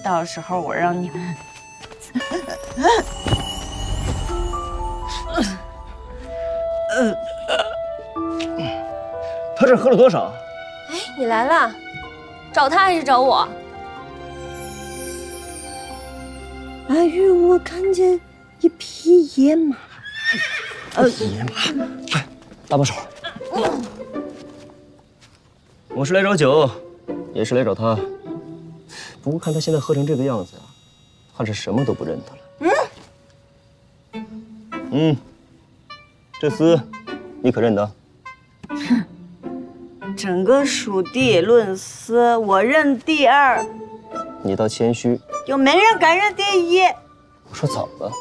到时候我让你们。他这喝了多少？哎，你来了，找他还是找我？阿玉，我看见一匹野马。野马，快搭把手。我是来找酒，也是来找他。不过看他现在喝成这个样子呀，怕是什么都不认得了。这厮你可认得？哼，整个蜀地论厮，我认第二。你倒谦虚，有没人敢认第一。我说早了。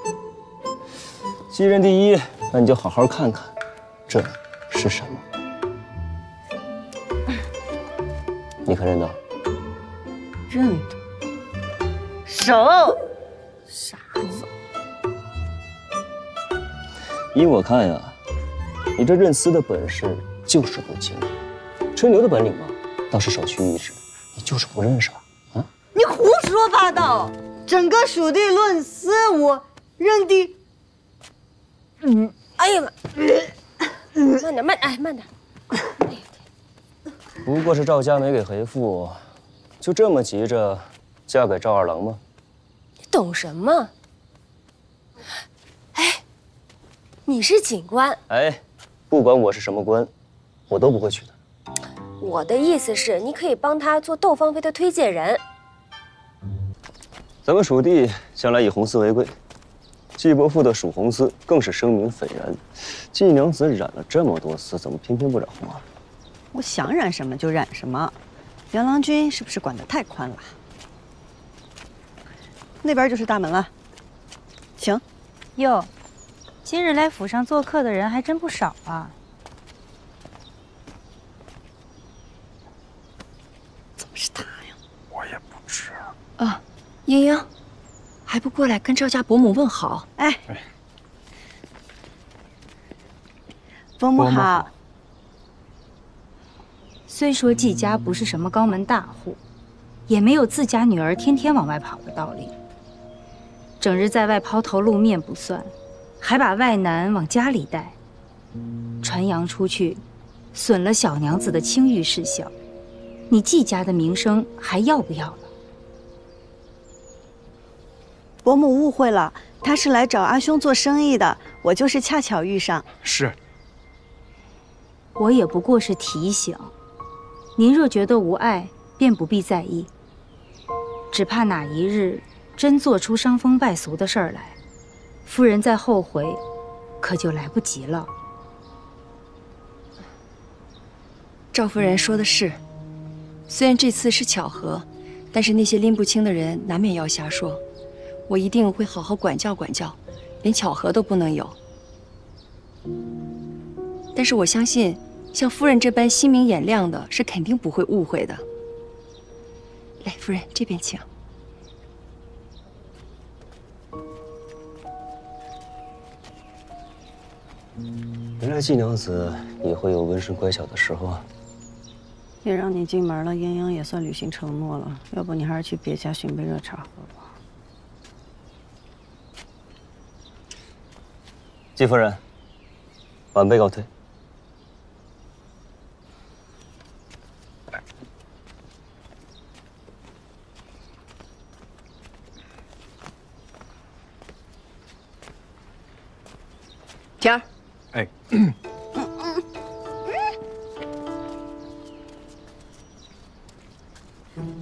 既认第一，那你就好好看看，这是什么？你可认得？认得。手，傻子。依我看呀，你这认厮的本事就是不精，吹牛的本领嘛，倒是首屈一指。你就是不认识吧？啊！你胡说八道！整个蜀地论厮，我认第。哎呀妈！慢点，慢点。哎呀，不过是赵家没给回复，就这么急着嫁给赵二郎吗？你懂什么？哎，你是警官。哎，不管我是什么官，我都不会娶她。我的意思是，你可以帮他做窦芳菲的推荐人。咱们蜀地向来以红丝为贵，季伯父的蜀红丝更是声名斐然。季娘子染了这么多丝，怎么偏偏不染红啊？我想染什么就染什么。杨郎君是不是管得太宽了？那边就是大门了，请。哟，今日来府上做客的人还真不少啊。怎么是他呀？我也不知。啊，英英，还不过来跟赵家伯母问好？哎，伯母好。虽说季家不是什么高门大户，也没有自家女儿天天往外跑的道理。整日在外抛头露面不算，还把外男往家里带，传扬出去，损了小娘子的清誉事小，你季家的名声还要不要了？伯母误会了，他是来找阿兄做生意的，我就是恰巧遇上。是，我也不过是提醒，您若觉得无碍，便不必在意。只怕哪一日真做出伤风败俗的事儿来，夫人再后悔，可就来不及了。赵夫人说的是，虽然这次是巧合，但是那些拎不清的人难免要瞎说。我一定会好好管教管教，连巧合都不能有。但是我相信，像夫人这般心明眼亮的，是肯定不会误会的。来，夫人这边请。原来季娘子也会有温顺乖巧的时候啊。也让你进门了，英英也算履行承诺了。要不你还是去别家寻杯热茶喝吧。季夫人，晚辈告退。田儿，哎，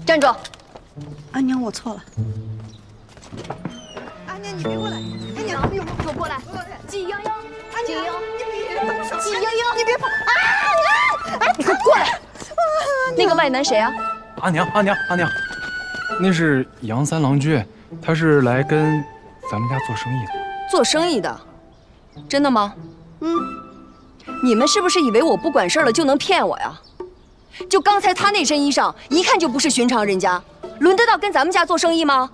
站住！阿娘，我错了。阿娘，你别过来！阿娘，你给我过来！季英英，季英英，你别动手！季英英，你别碰！哎，你快过来！那个外男谁啊？阿娘，那是杨三郎君，他是来跟咱们家做生意的。做生意的，真的吗？你们是不是以为我不管事儿了就能骗我呀？就刚才他那身衣裳，一看就不是寻常人家，轮得到跟咱们家做生意吗？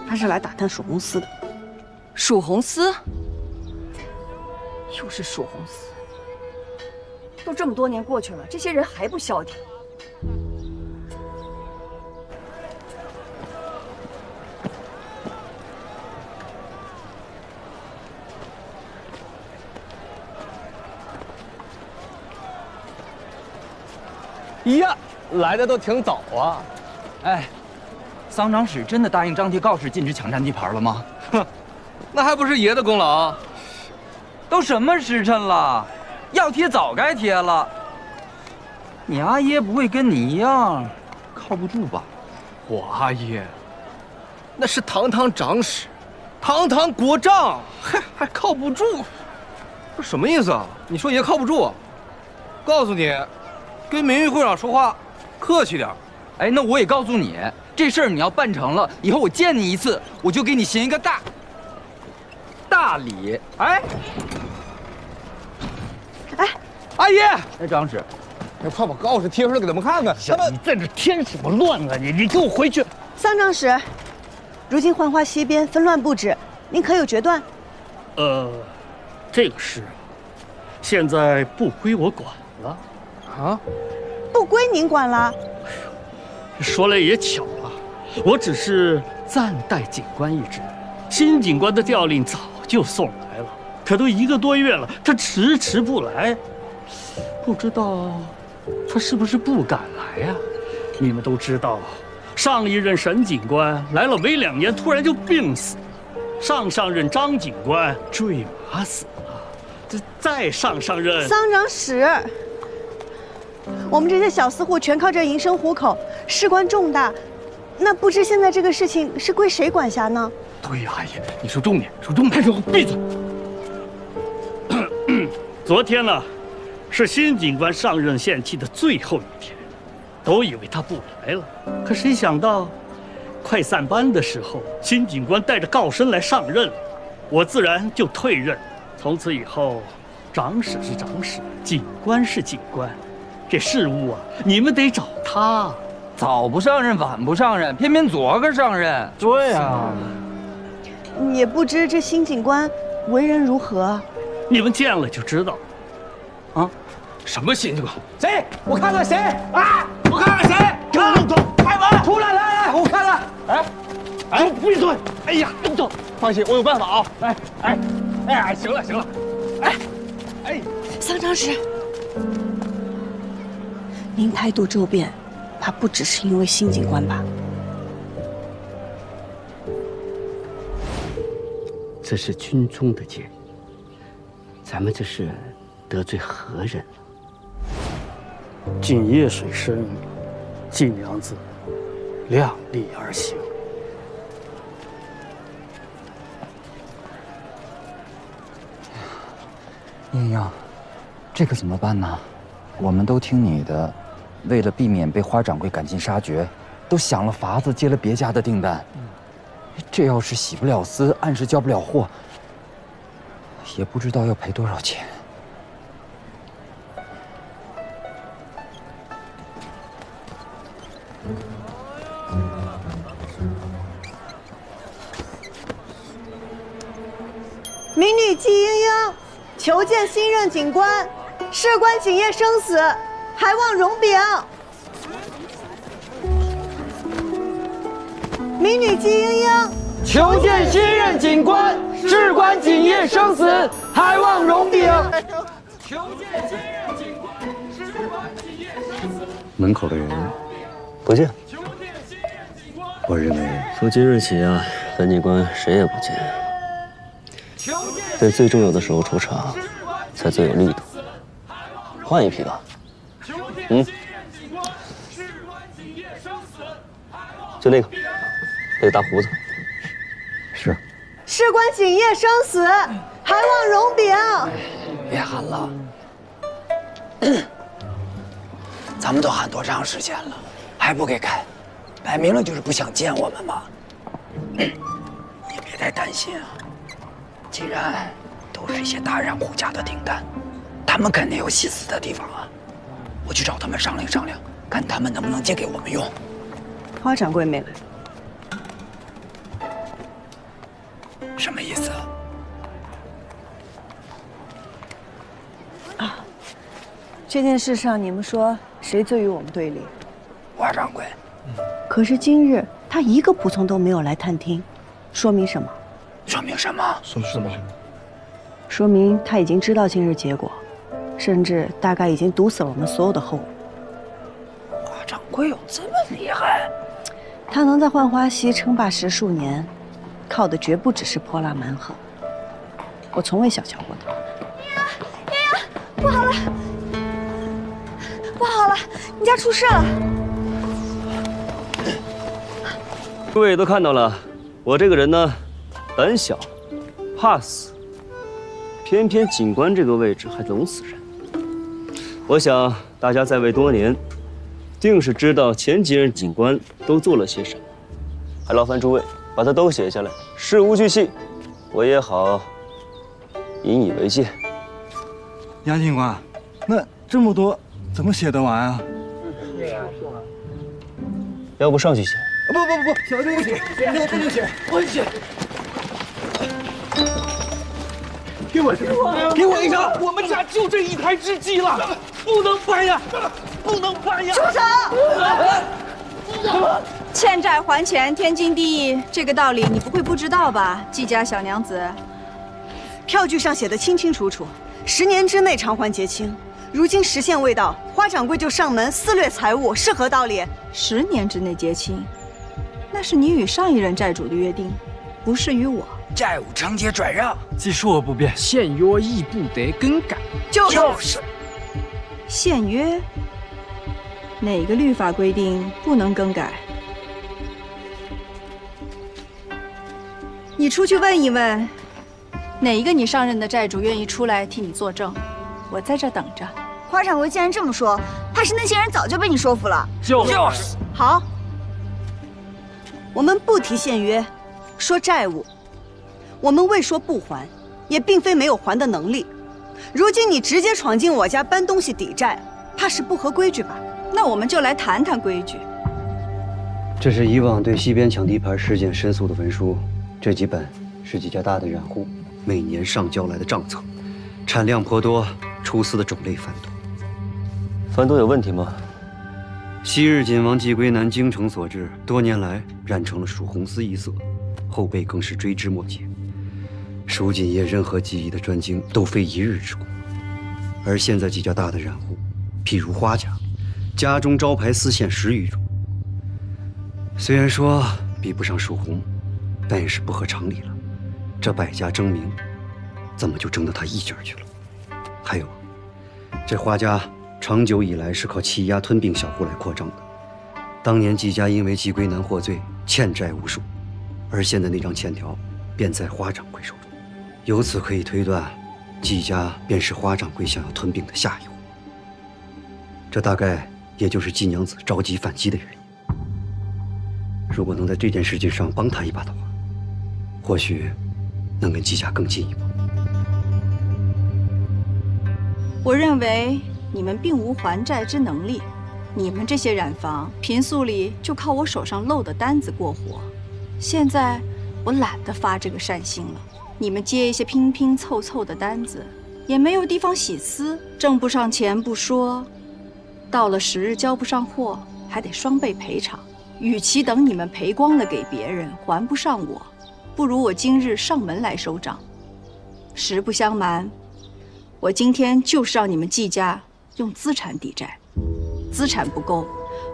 他是来打探蜀红丝的。蜀红丝？又是蜀红丝。都这么多年过去了，这些人还不消停。呀，来的都挺早啊！哎，桑长史真的答应张贴告示禁止抢占地盘了吗？哼，那还不是爷的功劳？都什么时辰了，要贴早该贴了。你阿爷不会跟你一样靠不住吧？我阿爷，那是堂堂长史，堂堂国丈，还靠不住？这什么意思啊？你说爷靠不住？告诉你，跟名誉会长说话客气点。哎，那我也告诉你，这事儿你要办成了，以后我见你一次，我就给你行一个大礼。哎，阿爷，哎，张使，快把告示贴出来给他们看看。他们你在这添什么乱啊？你给我回去！桑长史，如今浣花西边纷乱不止，您可有决断？这个事现在不归我管了。啊？不归您管了。说来也巧啊，我只是暂代警官一职，新警官的调令早就送来了，可都1个多月了，他迟迟不来，不知道他是不是不敢来呀？你们都知道，上一任沈警官来了没2年，突然就病死了，上任张警官坠马死了，这再上任桑长史，我们这些小私户全靠这营生糊口，事关重大，那不知现在这个事情是归谁管辖呢？对呀，阿爷，你说重点，说重点，闭嘴！昨天呢，是新警官上任限期的最后一天，都以为他不来了，可谁想到，快散班的时候，新警官带着告申来上任了，我自然就退任。从此以后，长史是长史，警官是警官，这事务啊，你们得找他。早不上任，晚不上任，偏偏昨个上任。对呀，也不知这新警官为人如何。你们见了就知道。啊，什么新警官？谁？我看看谁啊！我看看谁！给我弄走！开门！出来！来，我看看。哎，闭嘴！哎呀，弄走！放心，我有办法啊！哎，行了，桑长史，您态度骤变，怕不只是因为新警官吧？这是军中的戒律，咱们这是得罪何人了？井夜水深，季娘子量力而行。艳阳，这可怎么办呢？我们都听你的，为了避免被花掌柜赶尽杀绝，都想了法子接了别家的订单。这要是洗不了丝，按时交不了货，也不知道要赔多少钱。民女季莺莺求见新任警官，事关警业生死，还望容禀。民女季莺莺求见新任警官，事关警业生死，还望容禀。求见新任警官，事关警业生死。门口的人不见。我认为从今日起啊，本警官谁也不见，在最重要的时候出场，才最有力度。换一批吧。就那个大胡子。是。事关警业生死，还望容禀。别喊了，咱们都喊多长时间了，还不给开？摆明了就是不想见我们嘛。你别太担心啊，既然都是一些大人户家的订单，他们肯定有细死的地方啊。我去找他们商量商量，看他们能不能借给我们用。花掌柜没来。什么意思啊？这件事上，你们说谁最与我们对立？花掌柜。可是今日他一个仆从都没有来探听，说明什么？说明什么？说什么？说明他已经知道今日结果，甚至大概已经堵死了我们所有的后路。贵有这么厉害？他能在浣花溪称霸10数年，靠的绝不只是泼辣蛮横。我从未小瞧过他。爷爷，不好了，不好了，你家出事了！各位也都看到了，我这个人呢，胆小，怕死，偏偏警官这个位置还拢死人。我想大家在位多年，定是知道前几任警官都做了些什么，还劳烦诸位把它都写下来，事无巨细，我也好引以为戒。杨警官，那这么多怎么写得完啊？要不上去写？不，小弟不写，我不能写，我写。给我一张！我们家就这一台制机了，不能搬呀，不能搬呀！住手！欠债还钱，天经地义，这个道理你不会不知道吧，季家小娘子？票据上写的清清楚楚，10年之内偿还结清。如今时限未到，花掌柜就上门私掠财物，是何道理？10年之内结清，那是你与上一任债主的约定，不是与我。债务承接转让，既说不变，现约亦不得更改。就是现约，哪个律法规定不能更改？你出去问一问，哪一个你上任的债主愿意出来替你作证？我在这等着。花掌柜既然这么说，怕是那些人早就被你说服了。就是。好，我们不提现约，说债务。我们未说不还，也并非没有还的能力。如今你直接闯进我家搬东西抵债，怕是不合规矩吧？那我们就来谈谈规矩。这是以往对西边抢地盘事件申诉的文书，这几本是几家大的染户每年上交来的账册，产量颇多，出司的种类繁多。繁多有问题吗？昔日锦王季归南京城所制，多年来染成了曙红丝一色，后辈更是追之莫及。蜀锦业任何技艺的专精都非一日之功，而现在几家大的染户，譬如花家，家中招牌丝线10余种。虽然说比不上蜀红，但也是不合常理了。这百家争鸣，怎么就争到他一家去了？还有，这花家长久以来是靠欺压吞并小户来扩张的。当年季家因为季归南获罪，欠债无数，而现在那张欠条便在花掌柜手中。由此可以推断，季家便是花掌柜想要吞并的下一户。这大概也就是季娘子着急反击的原因。如果能在这件事情上帮他一把的话，或许能跟季家更近一步。我认为你们并无还债之能力，你们这些染坊平素里就靠我手上漏的单子过活。现在我懒得发这个善心了。你们接一些拼拼凑凑的单子，也没有地方洗丝，挣不上钱不说，到了10日交不上货，还得双倍赔偿。与其等你们赔光了给别人，还不上我，不如我今日上门来收账。实不相瞒，我今天就是让你们季家用资产抵债，资产不够，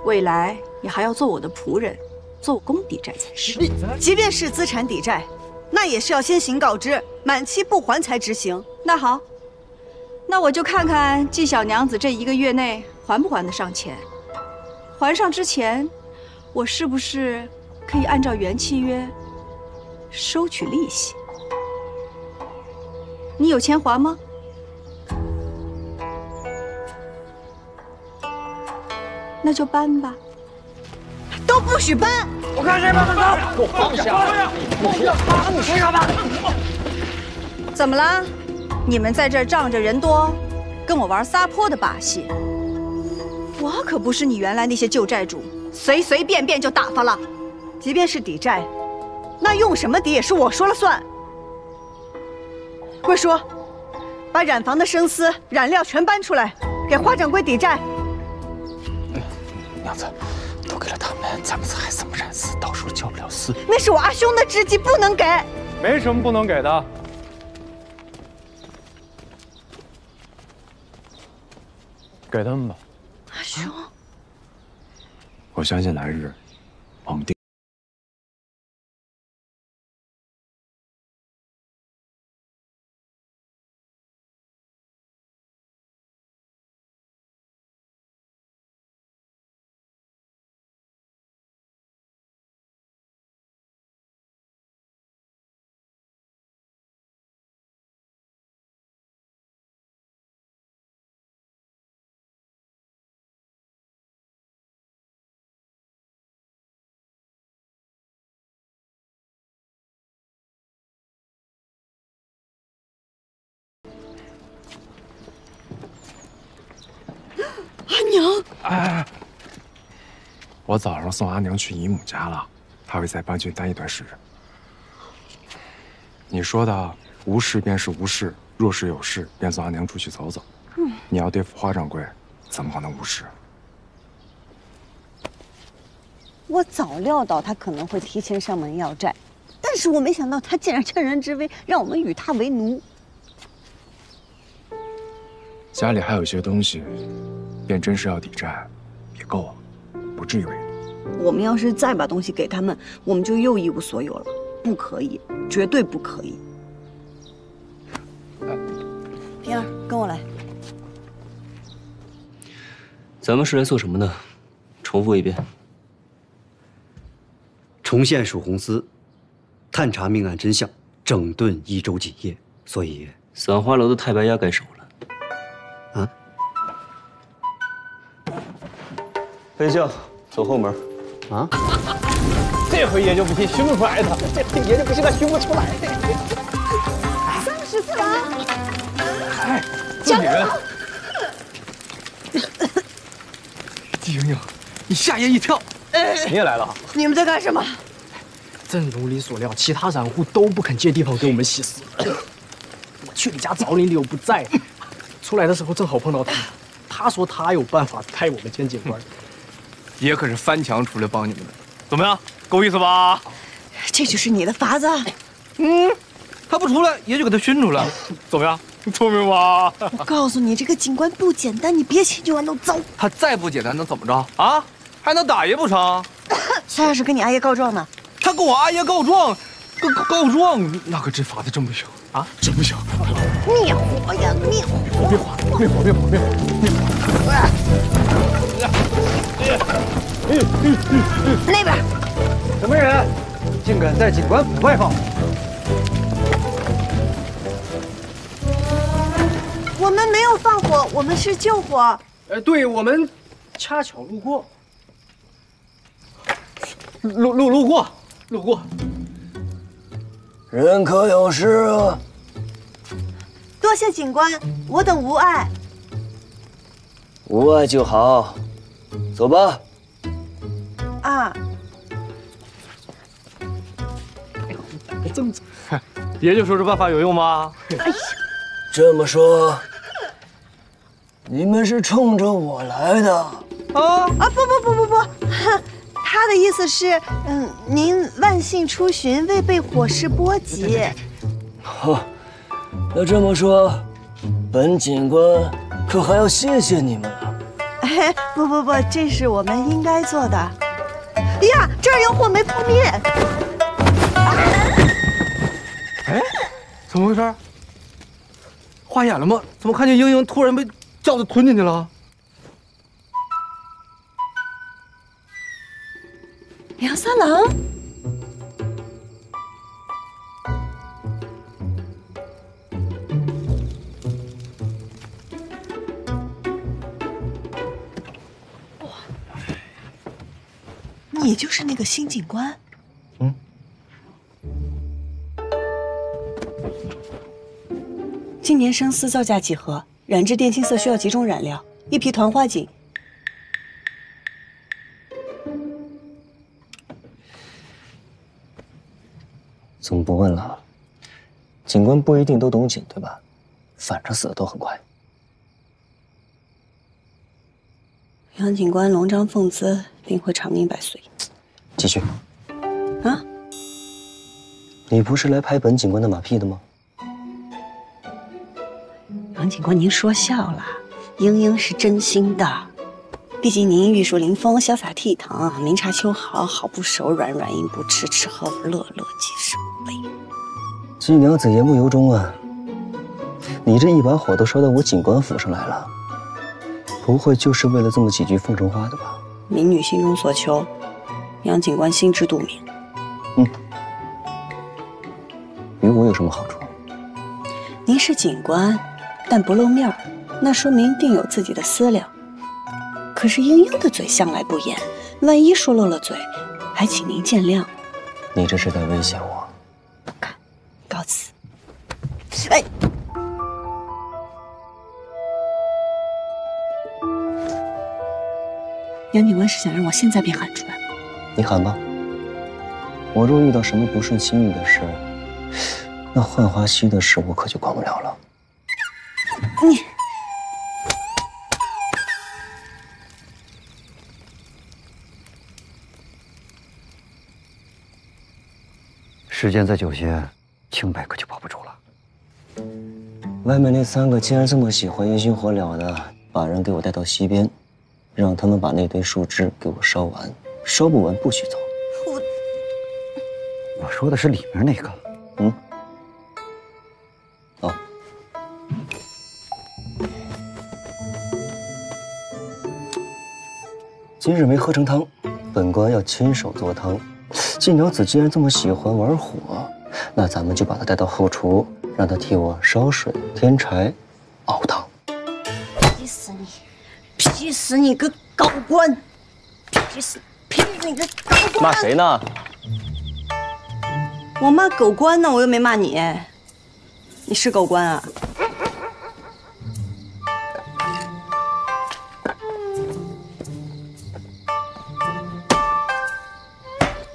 未来你还要做我的仆人，做工抵债才是。即便是资产抵债，那也是要先行告知，满期不还才执行。那好，那我就看看季小娘子这1个月内还不还得上钱。还上之前，我是不是可以按照原契约收取利息？你有钱还吗？那就搬吧。都不许搬！我看谁搬得高！给我放下！你说啥吧？怎么了？你们在这儿仗着人多，跟我玩撒泼的把戏？我可不是你原来那些旧债主，随随便便就打发了。即便是抵债，那用什么抵也是我说了算。贵叔，把染坊的生丝、染料全搬出来，给花掌柜抵债。娘子，都给了他们，咱们还怎么染丝？到时候交不了丝。那是我阿兄的织机，不能给。没什么不能给的。给他们吧。阿兄，我相信来日，我们定。阿娘，哎，我早上送阿娘去姨母家了，她会在邦郡待一段时日。你说的无事便是无事，若是有事便送阿娘出去走走。你要对付花掌柜，怎么可能无事？我早料到他可能会提前上门要债，但是我没想到他竟然趁人之危，让我们与他为奴。家里还有些东西，便真是要抵债，也够了，不至于为奴。我们要是再把东西给他们，我们就又一无所有了。不可以，绝对不可以。平儿，跟我来。咱们是来做什么的？重复一遍。重现蜀红司，探查命案真相，整顿一州锦业。所以，散花楼的太白鸭该收了。啊？飞将，走后门。啊？这回也就不信寻不出来的，这回也就不信他寻不出来。30次了。哎，这女人。季莹莹，你吓爷一跳。你也来了？你们在干什么？正如你所料，其他散户都不肯借地方给我们洗尸。我去你家找你，你又不在。出来的时候正好碰到他，他说他有办法派我们见警官。爷可是翻墙出来帮你们的，怎么样？够意思吧？这就是你的法子。他不出来，爷就给他熏出来，怎么样？聪明吧？我告诉你，这个警官不简单，你别轻举妄动。走。他再不简单能怎么着啊？还能打爷不成？他要是跟你阿爷告状呢？他跟我阿爷告状，告状，那可这法子真不行啊！真不行！灭火呀，灭火！灭火！灭火！灭火！灭火！那边，什么人竟敢在警官府外放？我们没有放火，我们是救火。对，我们恰巧路过。路过。人可有事啊？多谢警官，我等无碍。无碍就好，走吧。啊。正直。爷就说这办法有用吗？哎呀，这么说，你们是冲着我来的？不，他的意思是，您万幸出巡，未被火势波及。那这么说，本警官可还要谢谢你们了。不，这是我们应该做的。呀，这儿有火没扑灭。哎，怎么回事？花眼了吗？怎么看见莹莹突然被轿子吞进去了？梁三郎，你就是那个新警官？今年生丝造价几何？染制靛青色需要几种染料？一匹团花锦。怎么不问了？警官不一定都懂锦，对吧？反正死的都很快。杨警官龙章凤姿，定会长命百岁。继续。啊？你不是来拍本警官的马屁的吗？杨警官，您说笑了，英英是真心的。毕竟您玉树临风，潇洒倜傥，明察秋毫，好不手软，软硬不吃，吃喝乐乐极生悲。季娘子言不由衷啊！你这一把火都烧到我锦官府上来了，不会就是为了这么几句风尘话的吧？民女心中所求，杨警官心知肚明。与我有什么好处？您是警官，但不露面，那说明定有自己的私了。可是英英的嘴向来不严，万一说漏了嘴，还请您见谅。你这是在威胁我？不敢，告辞。哎，杨警官是想让我现在便喊出来？你喊吧。我若遇到什么不顺心意的事，那浣花溪的事我可就管不了了。你。时间再久些，清白可就保不住了。外面那3个既然这么喜欢，烟熏火燎的，把人给我带到溪边，让他们把那堆树枝给我烧完，烧不完不许走。我说的是里面那个。哦。今日没喝成汤，本官要亲手做汤。季娘子既然这么喜欢玩火，那咱们就把她带到后厨，让她替我烧水、添柴、熬汤。劈死你！劈死你个高官！劈死你个高官！骂谁呢？我骂狗官呢，我又没骂你。你是狗官啊？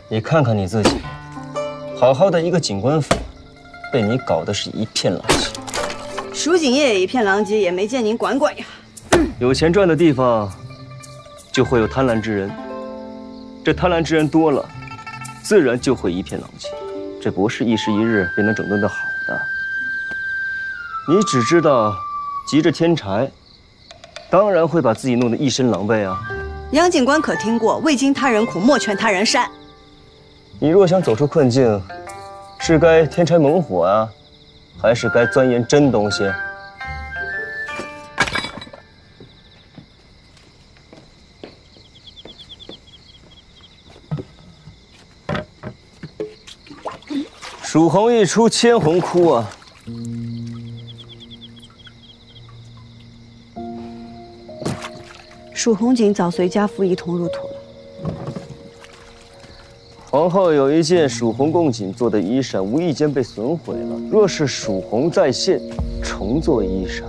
你看看你自己，好好的一个警官府，被你搞得是一片狼藉。蜀锦业也一片狼藉，也没见您管管呀。有钱赚的地方，就会有贪婪之人。这贪婪之人多了，自然就会一片狼藉。这不是一时一日便能整顿得好的。你只知道急着添柴，当然会把自己弄得一身狼狈啊。杨警官可听过“未经他人苦，莫劝他人善”。你若想走出困境，是该添柴猛火啊，还是该钻研真东西？蜀红一出千红哭啊！蜀红锦早随家父一同入土了。皇后有一件蜀红贡锦做的衣衫，无意间被损毁了。若是蜀红再现，重做衣衫，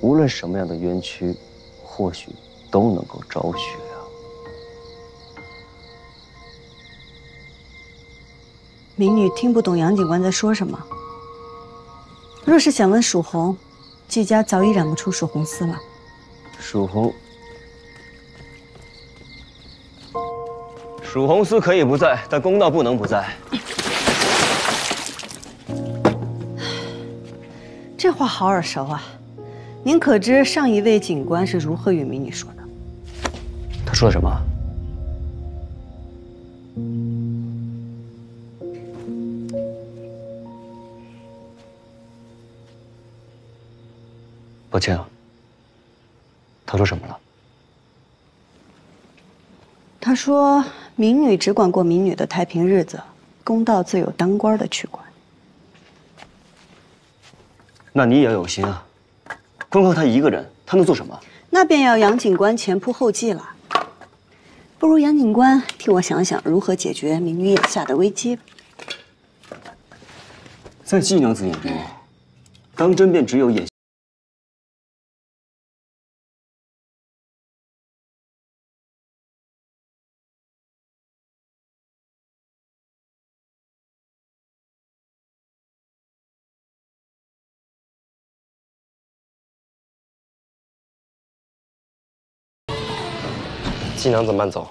无论什么样的冤屈，或许都能够昭雪啊。民女听不懂杨警官在说什么。若是想问蜀红，季家早已染不出蜀红丝了。蜀红丝可以不在，但公道不能不在。这话好耳熟啊！您可知上一位警官是如何与民女说的？他说什么？抱歉啊。他说什么了？他说：“民女只管过民女的太平日子，公道自有当官的去管。”那你也要有心啊！光靠他一个人，他能做什么？那便要杨警官前仆后继了。不如杨警官替我想想如何解决民女眼下的危机吧。在季娘子眼中，当真便只有眼。季娘子慢走。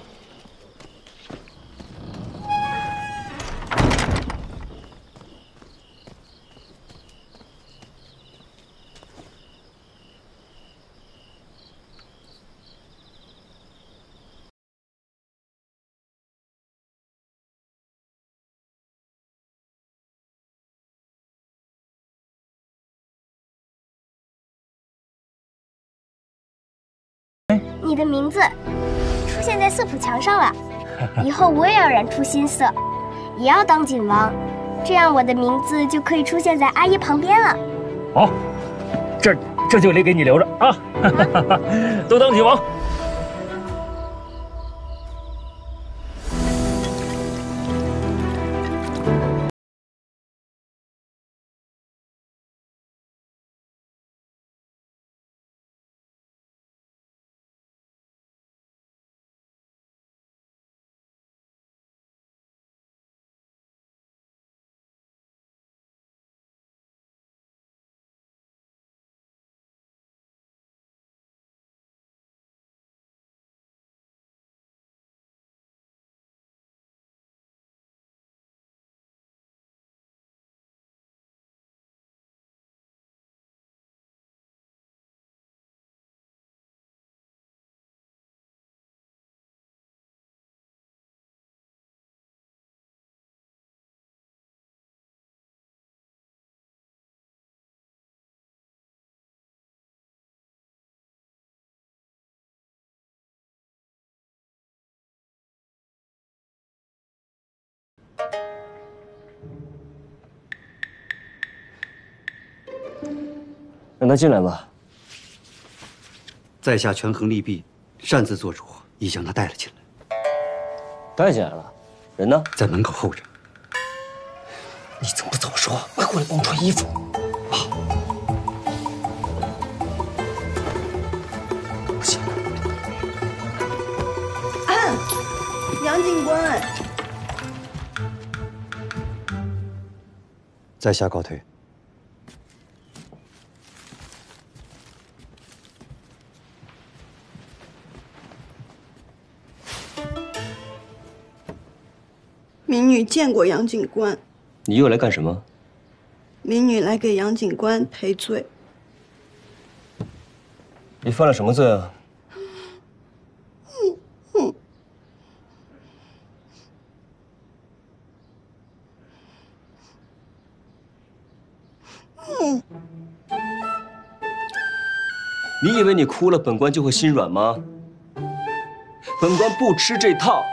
你的名字出现在色谱墙上了，以后我也要染出新色，也要当锦王，这样我的名字就可以出现在阿姨旁边了。好，这就给你留着啊，都当锦王。让他进来吧。在下权衡利弊，擅自做主，已将他带了进来。带进来了，人呢？在门口候着。你怎么不早说？快过来帮我穿衣服。不行。杨警官，在下告退。民女见过杨警官。你又来干什么？民女来给杨警官赔罪。你犯了什么罪啊？你以为你哭了，本官就会心软吗？本官不吃这套。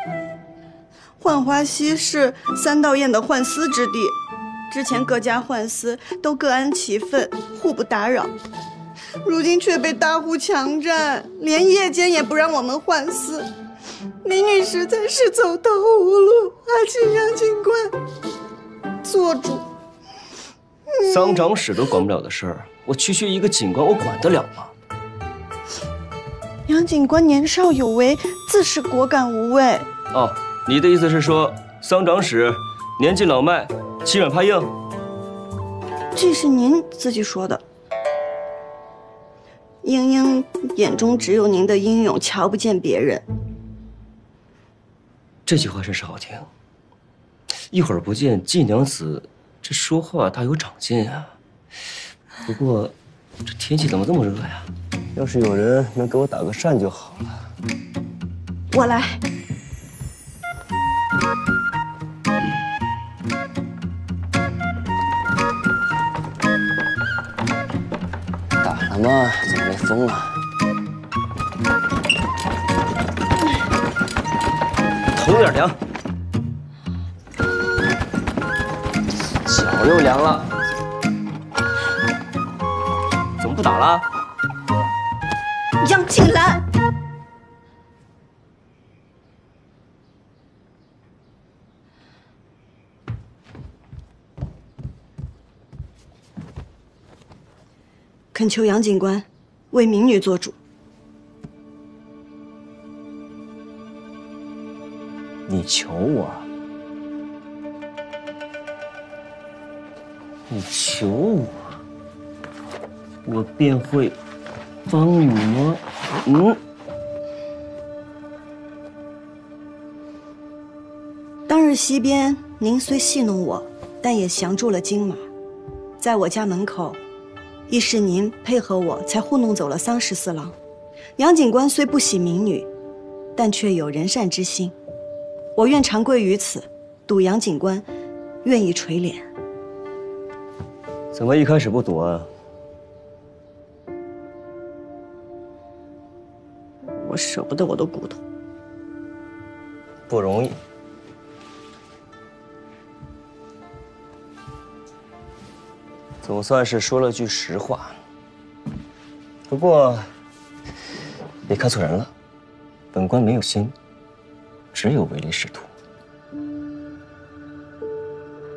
浣花溪是三道堰的换丝之地，之前各家换丝都各安其分，互不打扰。如今却被大户强占，连夜间也不让我们换丝，民女实在是走投无路，请杨警官做主。桑长史都管不了的事儿，我区区一个警官，我管得了吗？杨警官年少有为，自是果敢无畏。哦。你的意思是说，桑长史年纪老迈，欺软怕硬？这是您自己说的。英英眼中只有您的英勇，瞧不见别人。这句话真是好听。一会儿不见季娘子，这说话大有长进啊。不过，这天气怎么这么热呀？要是有人能给我打个扇就好了。我来。打了吗？怎么没风了？头有点凉，脚又凉了，怎么不打了？杨静兰。恳求杨警官为民女做主。你求我？你求我，我便会帮你吗？当日西边，您虽戏弄我，但也降住了金马，在我家门口。亦是您配合我，才糊弄走了桑十四郎。杨警官虽不喜民女，但却有仁善之心。我愿长跪于此，赌杨警官愿意垂怜。怎么一开始不赌啊？我舍不得我的骨头。不容易。总算是说了句实话。不过，你看错人了，本官没有心，只有唯利是图。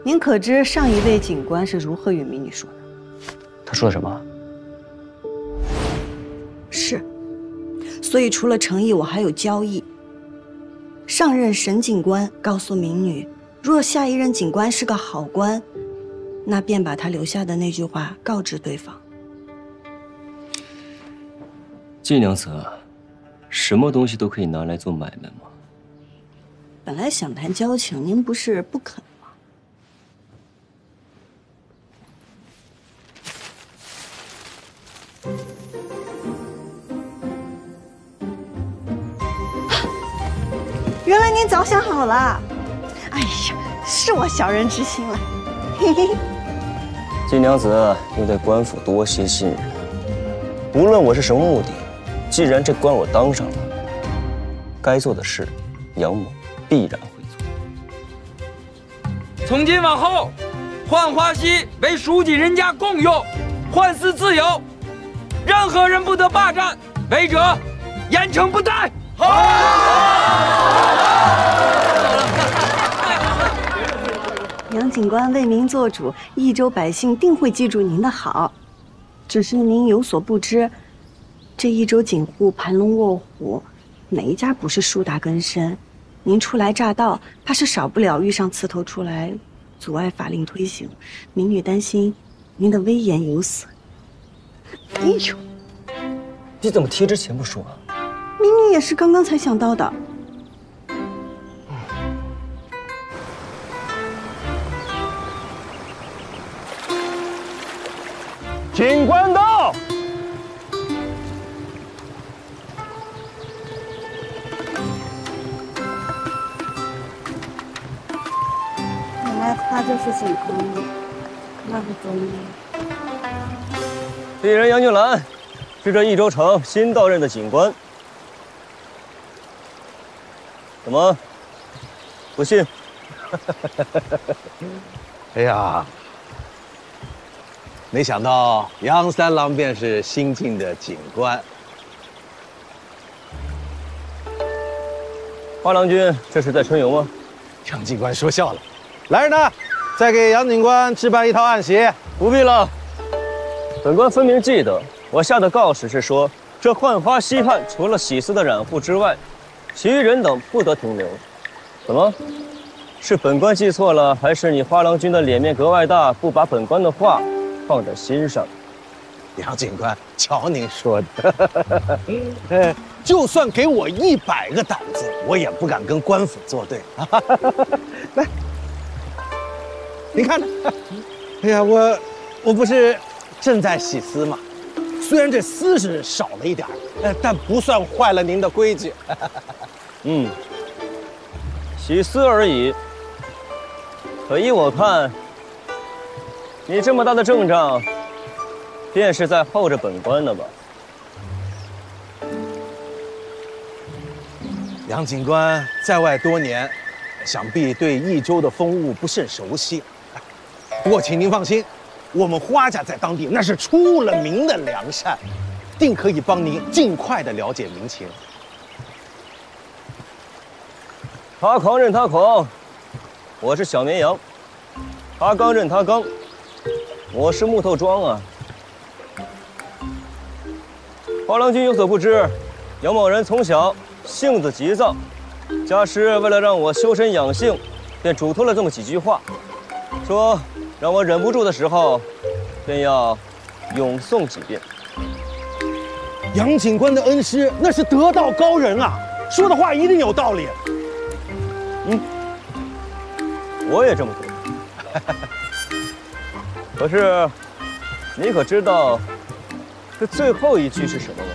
您可知上一位警官是如何与民女说的？他说了什么？是，所以除了诚意，我还有交易。上任沈警官告诉民女，若下一任警官是个好官，那便把他留下的那句话告知对方。季娘子，什么东西都可以拿来做买卖吗？本来想谈交情，您不是不肯吗？原来您早想好了。哎呀，是我小人之心了。嘿嘿。季娘子应对官府多些信任。无论我是什么目的，既然这官我当上了，该做的事，杨某必然会做。从今往后，浣花溪为蜀锦人家共用，浣丝自有，任何人不得霸占，违者严惩不贷。杨警官为民做主，益州百姓定会记住您的好。只是您有所不知，这益州警户盘龙卧虎，哪一家不是树大根深？您初来乍到，怕是少不了遇上刺头出来阻碍法令推行。民女担心您的威严有损。哎呦，你怎么提之前不说啊？民女也是刚刚才想到的。警官到！原来他就是警官吗？那不中意。鄙人杨俊兰，是这益州城新到任的警官。怎么？不信？哎呀！没想到杨三郎便是新晋的警官。花郎君，这是在春游吗？杨警官说笑了。来人呐，再给杨警官置办一套案席。不必了。本官分明记得，我下的告示是说，这浣花溪畔除了喜司的染户之外，其余人等不得停留。怎么？是本官记错了，还是你花郎君的脸面格外大，不把本官的话放在心上？杨警官，瞧您说的，就算给我100个胆子，我也不敢跟官府作对。来，您看着，哎呀，我不是正在洗丝吗？虽然这丝是少了一点，但不算坏了您的规矩。嗯，洗丝而已。可依我看，你这么大的阵仗，便是在候着本官的吧？杨警官在外多年，想必对益州的风物不甚熟悉。不过，请您放心，我们花家在当地那是出了名的良善，定可以帮您尽快的了解民情。他狂任他狂，我是小绵羊；他刚任他刚，我是木头桩啊。花郎君有所不知，杨某人从小性子急躁，家师为了让我修身养性，便嘱托了这么几句话，说让我忍不住的时候，便要咏诵几遍。杨警官的恩师那是得道高人啊，说的话一定有道理。嗯，我也这么觉得。可是，你可知道这最后一句是什么吗？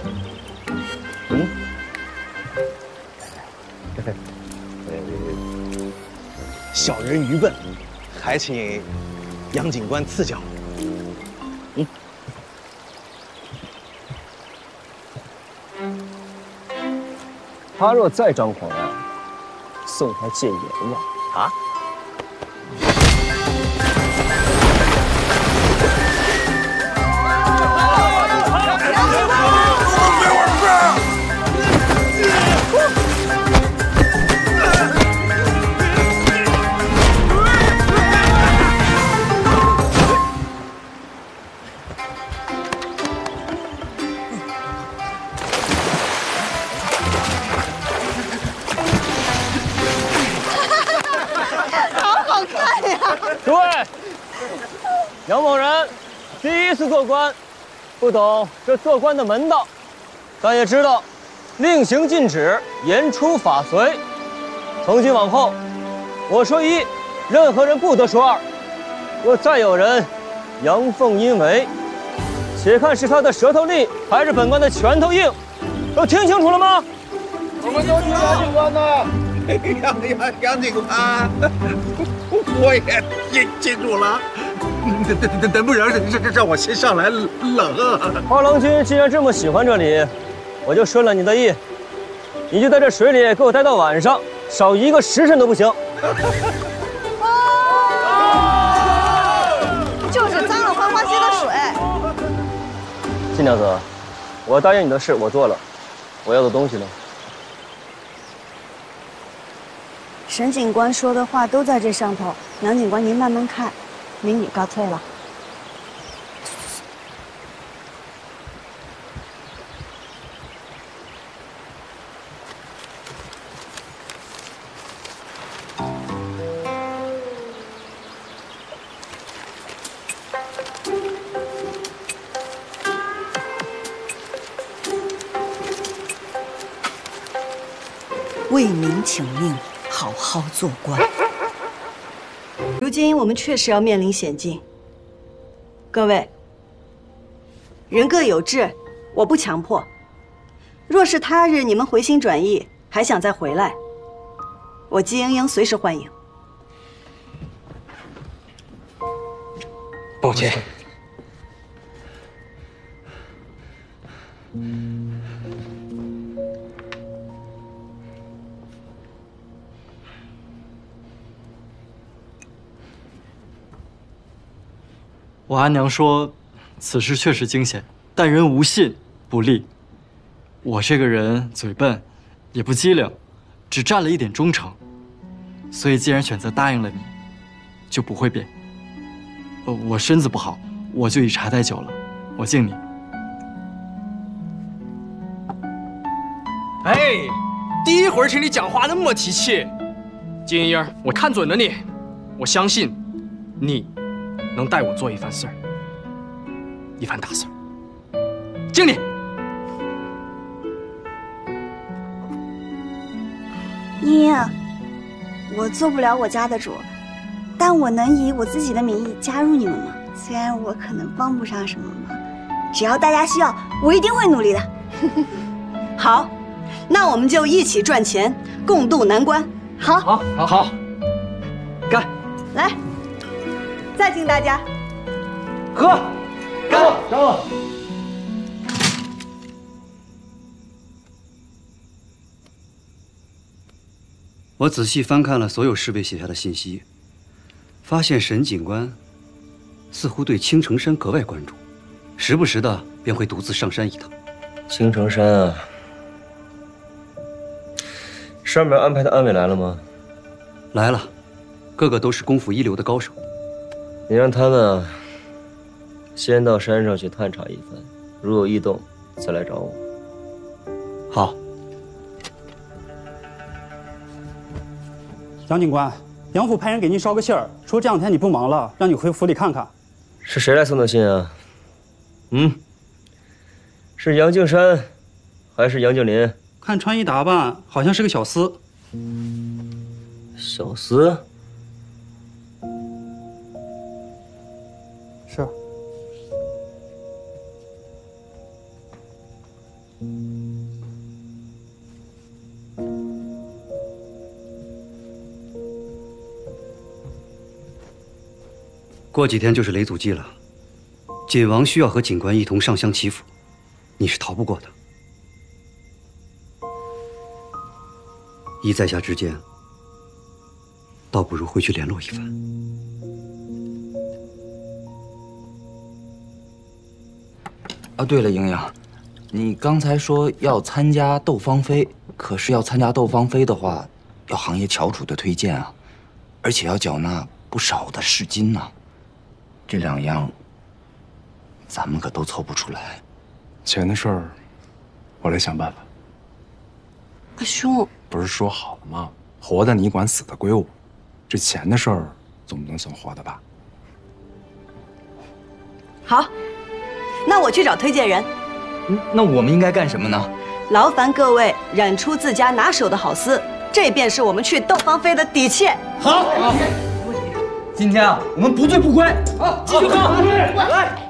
嗯？小人愚笨，还请杨警官赐教。嗯。他若再张狂啊，送他戒严了啊！诸位，杨某人第一次做官，不懂这做官的门道，但也知道令行禁止，言出法随。从今往后，我说一，任何人不得说二。若再有人阳奉阴违，且看是他的舌头利，还是本官的拳头硬。都听清楚了吗？我们都听杨警官的。杨警官，我也听清楚了。能不能让我先上来冷啊？花郎君既然这么喜欢这里，我就顺了你的意，你就在这水里给我待到晚上，少1个时辰都不行。就是脏了浣花溪的水。金娘子，我答应你的事我做了，我要的东西呢？沈警官说的话都在这上头，杨警官您慢慢看，美女告退了。为民请命，好好做官。如今我们确实要面临险境。各位，人各有志，我不强迫。若是他日你们回心转意，还想再回来，我姬莹莹随时欢迎。抱歉。我阿娘说，此事确实惊险，但人无信不立。我这个人嘴笨，也不机灵，只占了一点忠诚，所以既然选择答应了你，就不会变。我身子不好，我就以茶代酒了，我敬你。哎，第一回听你讲话那么提气，金英儿，我看准了你，我相信你能带我做一番事儿，一番大事儿。敬你。英英，我做不了我家的主，但我能以我自己的名义加入你们吗？虽然我可能帮不上什么忙，只要大家需要，我一定会努力的。好，那我们就一起赚钱，共度难关。好，好，干！来，再敬大家。喝，干！干！我仔细翻看了所有侍卫写下的信息，发现沈警官似乎对青城山格外关注，时不时的便会独自上山一趟。青城山啊，上面安排的暗卫来了吗？来了，个个都是功夫一流的高手。你让他们啊，先到山上去探查一番，如有异动，再来找我。好。杨警官，杨府派人给您捎个信儿，说这两天你不忙了，让你回府里看看。是谁来送的信啊？是杨敬山，还是杨敬林？看穿衣打扮，好像是个小厮。小厮？是。过几天就是雷祖祭了，锦王需要和警官一同上香祈福，你是逃不过的。你在下之见，倒不如回去联络一番。啊，对了，莹莹，你刚才说要参加斗芳菲，可是要参加斗芳菲的话，要行业翘楚的推荐啊，而且要缴纳不少的市金呢。这2样，咱们可都凑不出来。钱的事儿，我来想办法。阿兄，不是说好了吗？活的你管，死的归我。这钱的事儿，总不能算活的吧？好，那我去找推荐人。那我们应该干什么呢？劳烦各位染出自家拿手的好丝，这便是我们去斗芳菲的底气。好，今天啊，我们不醉不归。好，继续喝。来。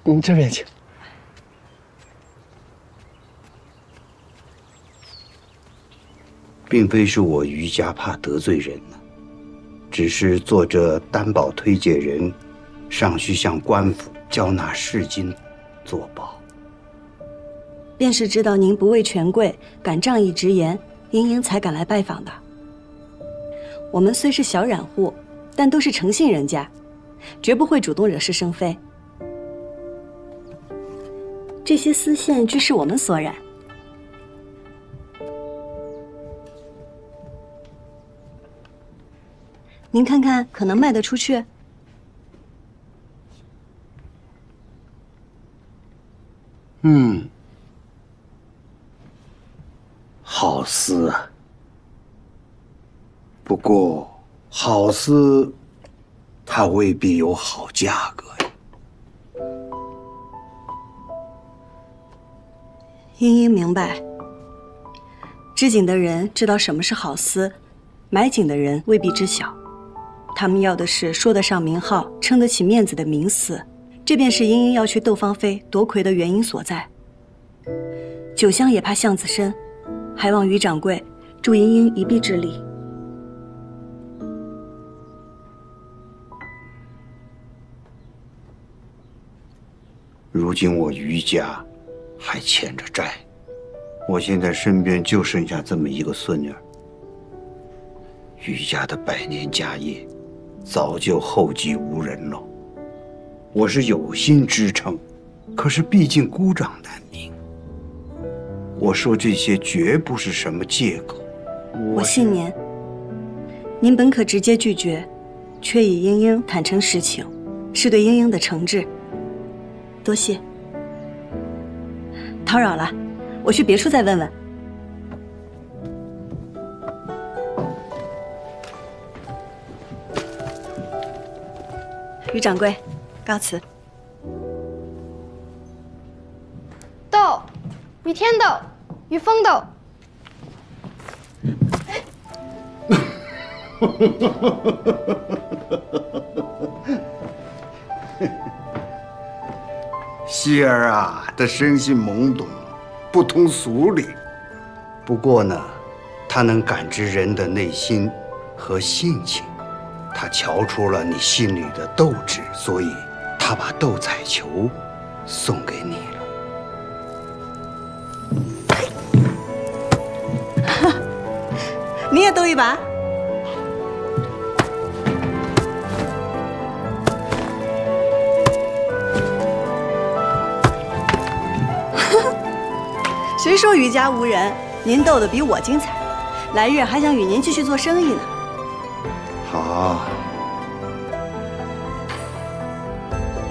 你这边请。并非是我于家怕得罪人呢，只是做这担保推介人，尚需向官府交纳市金作保。便是知道您不畏权贵，敢仗义直言，莹莹才敢来拜访的。我们虽是小染户，但都是诚信人家，绝不会主动惹是生非。这些丝线俱是我们所染，您看看可能卖得出去？好丝啊。不过好丝，它未必有好价格呀。茵茵明白，织锦的人知道什么是好丝，买锦的人未必知晓。他们要的是说得上名号、撑得起面子的名丝，这便是茵茵要去斗芳菲夺魁的原因所在。酒香也怕巷子深，还望于掌柜助茵茵一臂之力。如今我于家还欠着债，我现在身边就剩下这么一个孙女儿。于家的百年家业早就后继无人了。我是有心支撑，可是毕竟孤掌难鸣。我说这些绝不是什么借口。我信您，您本可直接拒绝，却以茵茵坦诚实情，是对茵茵的诚挚。多谢，叨扰了，我去别处再问问。于掌柜，告辞。豆，雨天豆，与风斗。希儿啊，他生性懵懂，不通俗理。不过呢，他能感知人的内心和性情，他瞧出了你心里的斗志，所以他把斗彩球送给你了。你也斗一把。谁说于家无人？您斗得比我精彩，来日还想与您继续做生意呢。好，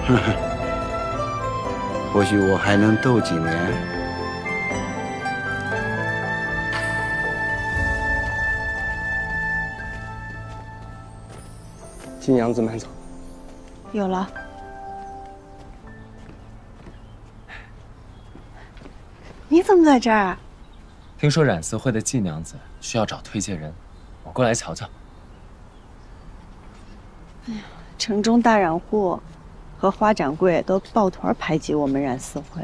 呵呵，或许我还能斗几年。请娘子慢走。有了。你怎么在这儿？听说染丝会的季娘子需要找推介人，我过来瞧瞧。哎呀，城中大染户和花掌柜都抱团排挤我们染丝会，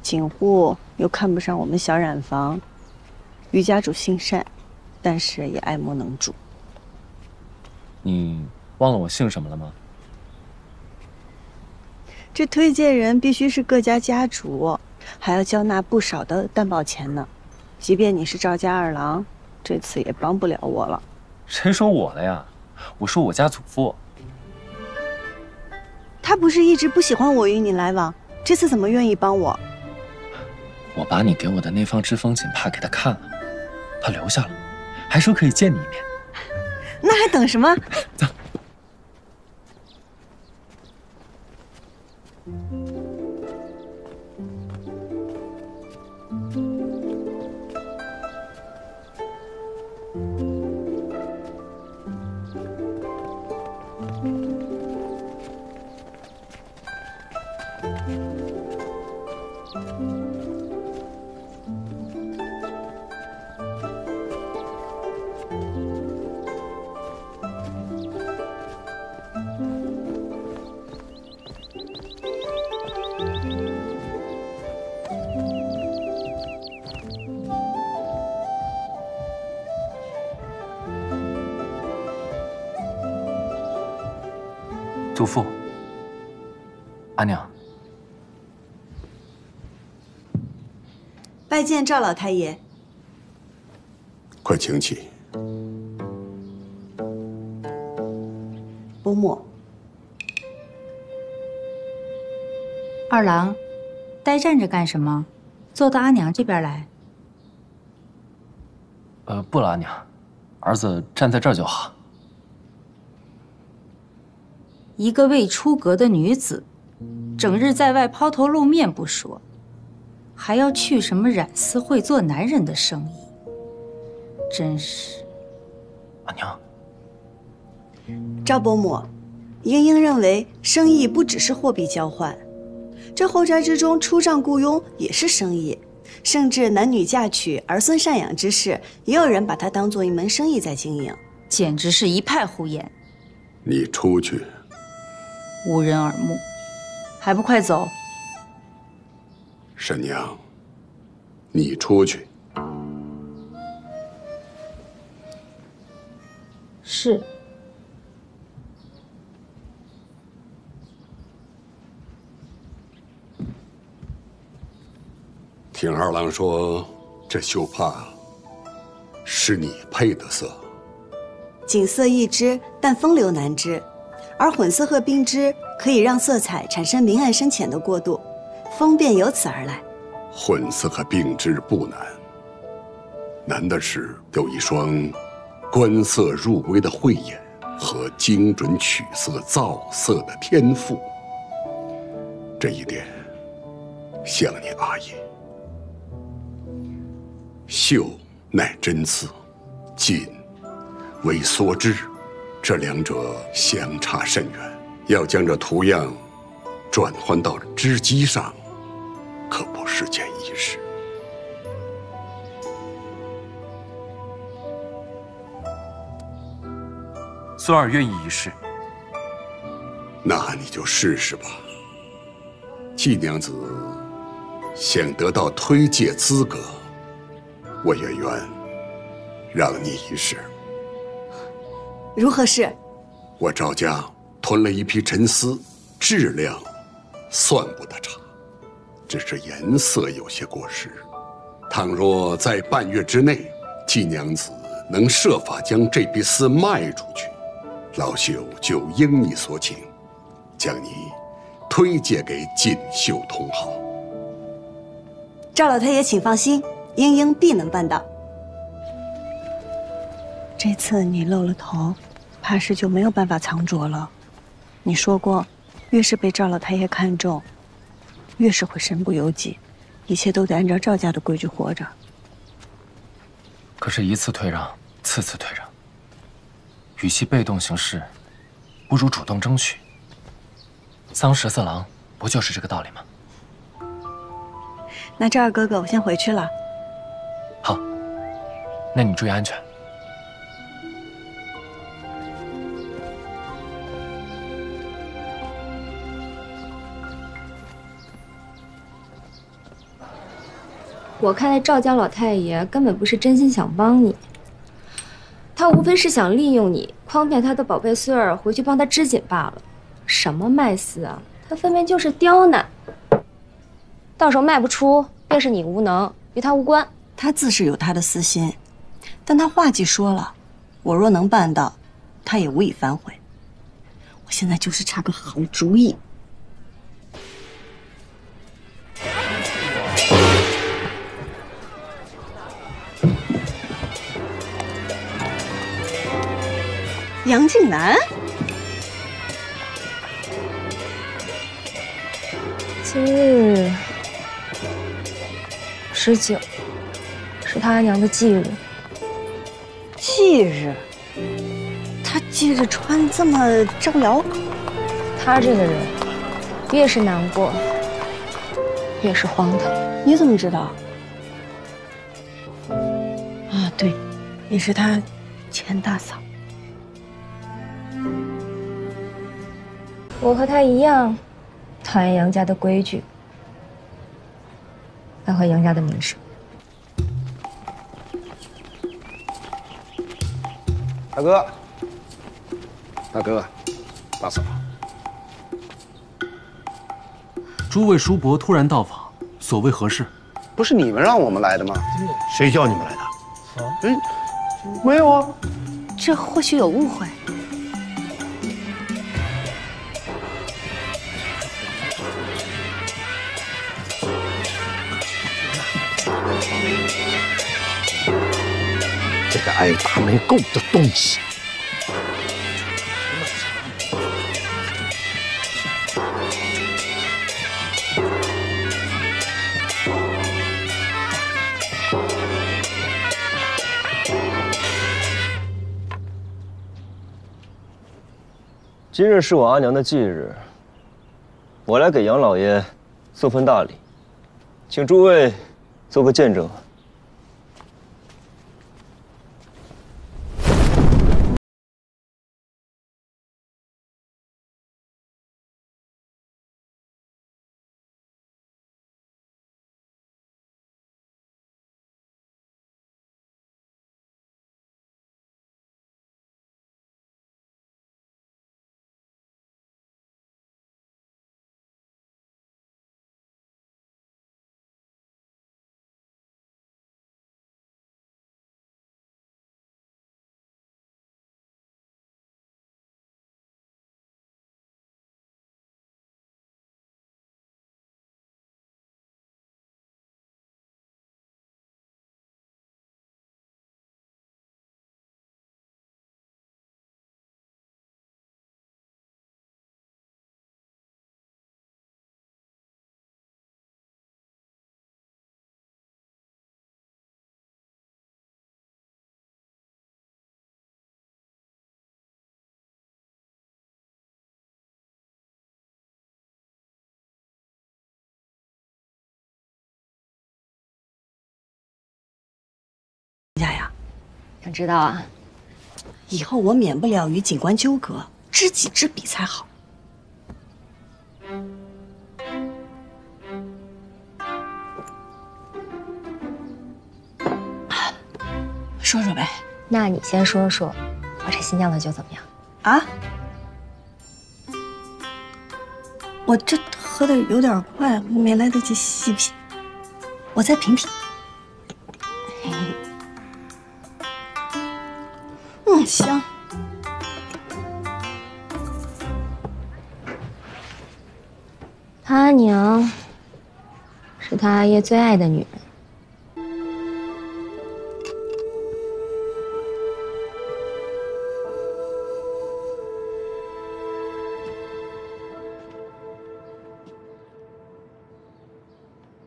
锦户又看不上我们小染坊。于家主心善，但是也爱莫能助。你忘了我姓什么了吗？这推荐人必须是各家家主，还要交纳不少的担保钱呢。即便你是赵家二郎，这次也帮不了我了。谁说我了呀？我说我家祖父。他不是一直不喜欢我与你来往，这次怎么愿意帮我？我把你给我的那方知风锦帕给他看了，他留下了，还说可以见你一面。那还等什么？走。祖父，阿娘，拜见赵老太爷。快请起。伯母，二郎，呆站着干什么？坐到阿娘这边来。不了，阿娘，儿子站在这儿就好。一个未出阁的女子，整日在外抛头露面不说，还要去什么染丝会做男人的生意，真是。阿娘，赵伯母，英英认为生意不只是货币交换，这后宅之中出账雇佣也是生意，甚至男女嫁娶、儿孙赡养之事，也有人把它当做一门生意在经营，简直是一派胡言。你出去。无人耳目，还不快走！沈娘，你出去。是。听二郎说，这绣帕是你配的色。锦色易织，但风流难织。而混色和冰织可以让色彩产生明暗深浅的过渡，风便由此而来。混色和并织不难，难的是有一双观色入微的慧眼和精准取色造色的天赋。这一点像你阿爷。绣乃针刺，锦为梭织。这两者相差甚远，要将这图样转换到织机上，可不是件易事。孙儿愿意一试。那你就试试吧。季娘子想得到推介资格，我也愿让你一试。如何试？我赵家囤了一批沉丝，质量算不得差，只是颜色有些过时。倘若在半月之内，季娘子能设法将这批丝卖出去，老朽就应你所请，将你推荐给锦绣同好。赵老太爷请放心，英英必能办到。这次你露了头，怕是就没有办法藏拙了。你说过，越是被赵老太爷看重，越是会身不由己，一切都得按照赵家的规矩活着。可是，一次退让，次次退让，与其被动行事，不如主动争取。桑十四郎不就是这个道理吗？那赵二哥哥，我先回去了。好，那你注意安全。我看那赵家老太爷根本不是真心想帮你，他无非是想利用你，诓骗他的宝贝孙儿回去帮他织锦罢了。什么卖丝啊，他分明就是刁难。到时候卖不出，便是你无能，与他无关。他自是有他的私心，但他话既说了，我若能办到，他也无以反悔。我现在就是差个好主意。杨静兰，今日19，是他阿娘的忌日。忌日？他忌日穿这么招摇？他这个人，越是难过，越是荒唐。你怎么知道？啊，对，你是他前大嫂。我和他一样，讨厌杨家的规矩，爱坏杨家的名声。大哥，大哥，大嫂，诸位叔伯突然到访，所谓何事？不是你们让我们来的吗？谁叫你们来的？没有啊。这或许有误会。这个爱打没够的东西！今日是我阿娘的忌日，我来给杨老爷送份大礼，请诸位做个见证。想知道啊？以后我免不了与警官纠葛，知己知彼才好。说说呗。那你先说说，我这新酿的酒怎么样？啊？我这喝的有点快，没来得及细品，我再品品。香。他阿娘是他阿爷最爱的女人。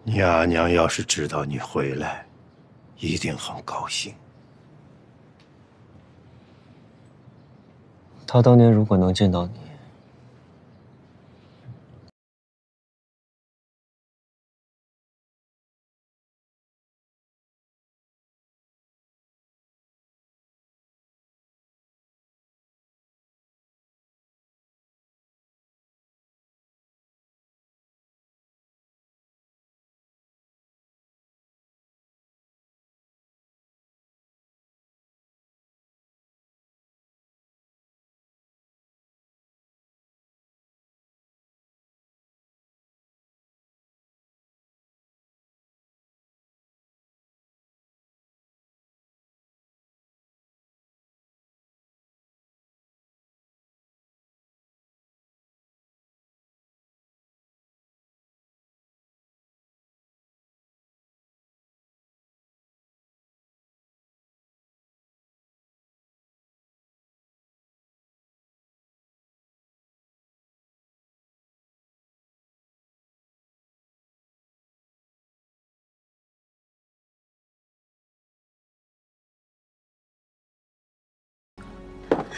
你阿娘要是知道你回来，一定很高兴。他当年如果能见到你，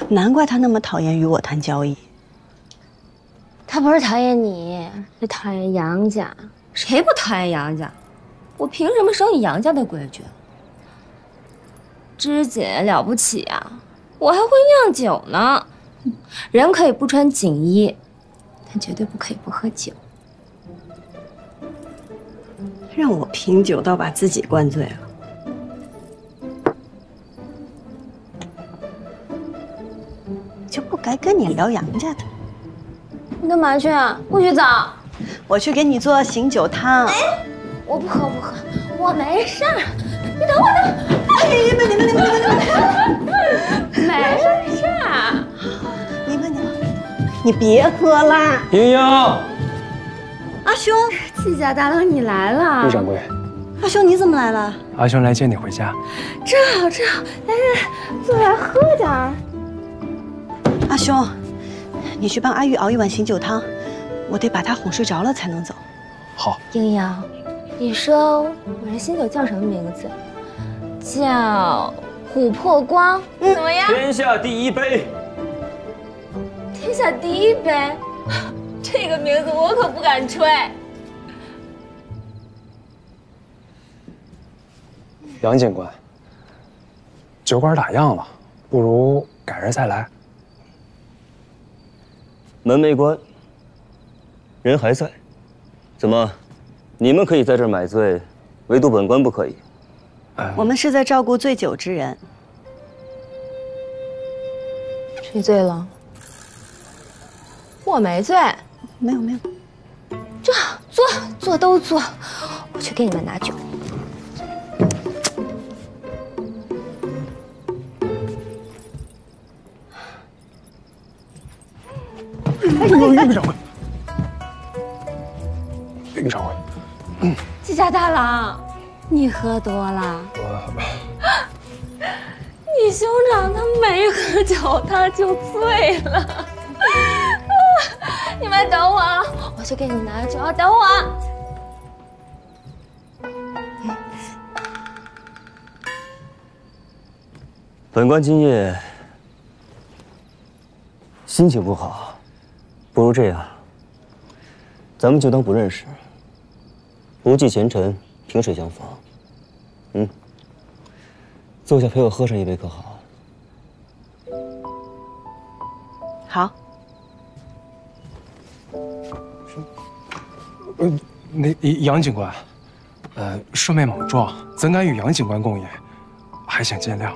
难怪他那么讨厌与我谈交易。他不是讨厌你，是讨厌杨家。谁不讨厌杨家？我凭什么守你杨家的规矩？知锦了不起啊，我还会酿酒呢。人可以不穿锦衣，但绝对不可以不喝酒。让我品酒倒把自己灌醉了。就不该跟你聊杨家的。你干嘛去啊？不许走！我去给你做醒酒汤。哎，我不喝，我没事儿。你等我等。哎，你们，没事儿。你别喝啦。莹莹，阿兄，季家大郎你来了。陆掌柜，阿兄你怎么来了？阿兄来接你回家。正好，来，坐来喝点儿。阿兄，你去帮阿玉熬一碗醒酒汤，我得把她哄睡着了才能走。好。莹莹，你说我这新酒叫什么名字？叫琥珀光，怎么样？天下第一杯。天下第一杯，这个名字我可不敢吹。杨警官，酒馆打烊了，不如改日再来。门没关，人还在。怎么，你们可以在这儿买醉，唯独本官不可以？我们是在照顾醉酒之人。谁醉了？我没醉。没有。坐都坐，我去给你们拿酒。玉掌柜，玉掌柜，季家大郎，你喝多了。你兄长他没喝酒，他就醉了。你们等我啊，我去给你拿酒，等我。本官今夜心情不好，不如这样，咱们就当不认识，不计前尘，萍水相逢。坐下陪我喝上一杯可好？好。那杨警官，顺便莽撞，怎敢与杨警官共饮，还请见谅。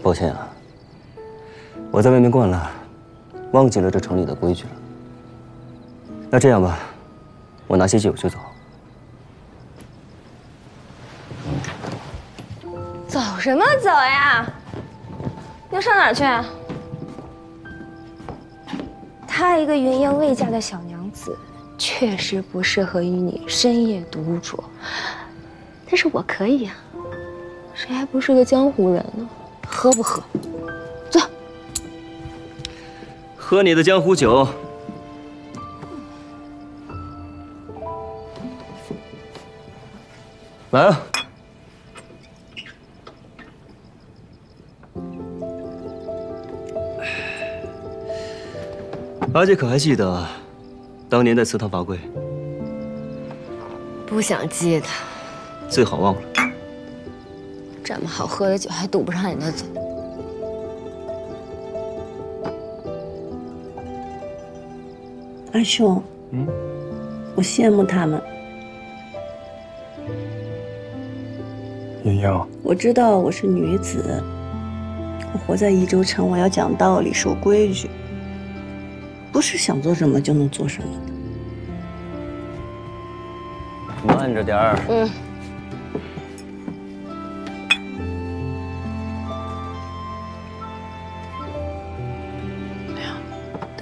抱歉啊，我在外面惯了，忘记了这城里的规矩了。那这样吧，我拿些酒就走。走什么走呀？要上哪儿去？她一个云烟未嫁的小娘子，确实不适合与你深夜独酌。但是我可以呀，谁还不是个江湖人呢？喝不喝？走。喝你的江湖酒。来啊！阿姐可还记得当年在祠堂罚跪？不想记得，最好忘了。这么好喝的酒还堵不上你的嘴。阿兄，我羡慕他们。莹莹，我知道我是女子，我活在宜州城，我要讲道理、守规矩，不是想做什么就能做什么的。慢着点儿。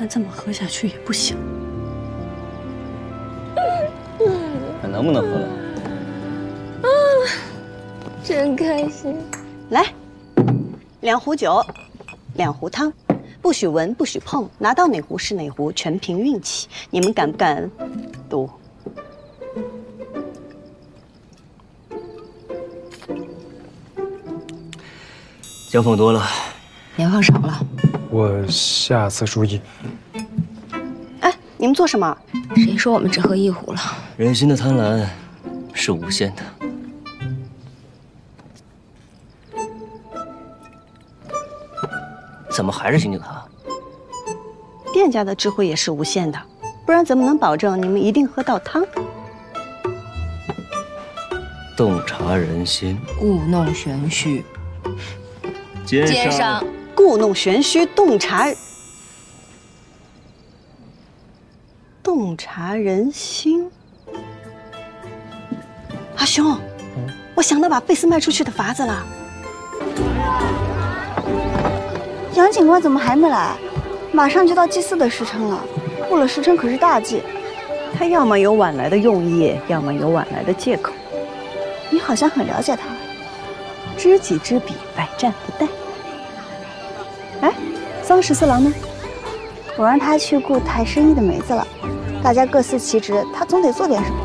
但这么喝下去也不行。看能不能喝了？真开心。来，2壶酒，2壶汤，不许闻，不许碰，拿到哪壶是哪壶，全凭运气。你们敢不敢赌？姜放多了，盐放少了。我下次注意。哎，你们做什么？谁说我们只喝1壶了？人心的贪婪是无限的。怎么还是刑警堂？店家的智慧也是无限的，不然怎么能保证你们一定喝到汤？洞察人心，故弄玄虚。奸商，故弄玄虚，洞察人心。阿兄，我想到把贝斯卖出去的法子了。杨警官怎么还没来？马上就到祭祀的时辰了，过了时辰可是大忌。他要么有晚来的用意，要么有晚来的借口。你好像很了解他。知己知彼，百战不殆。哎，桑14郎呢？我让他去顾抬生意的梅子了。大家各司其职，他总得做点什么。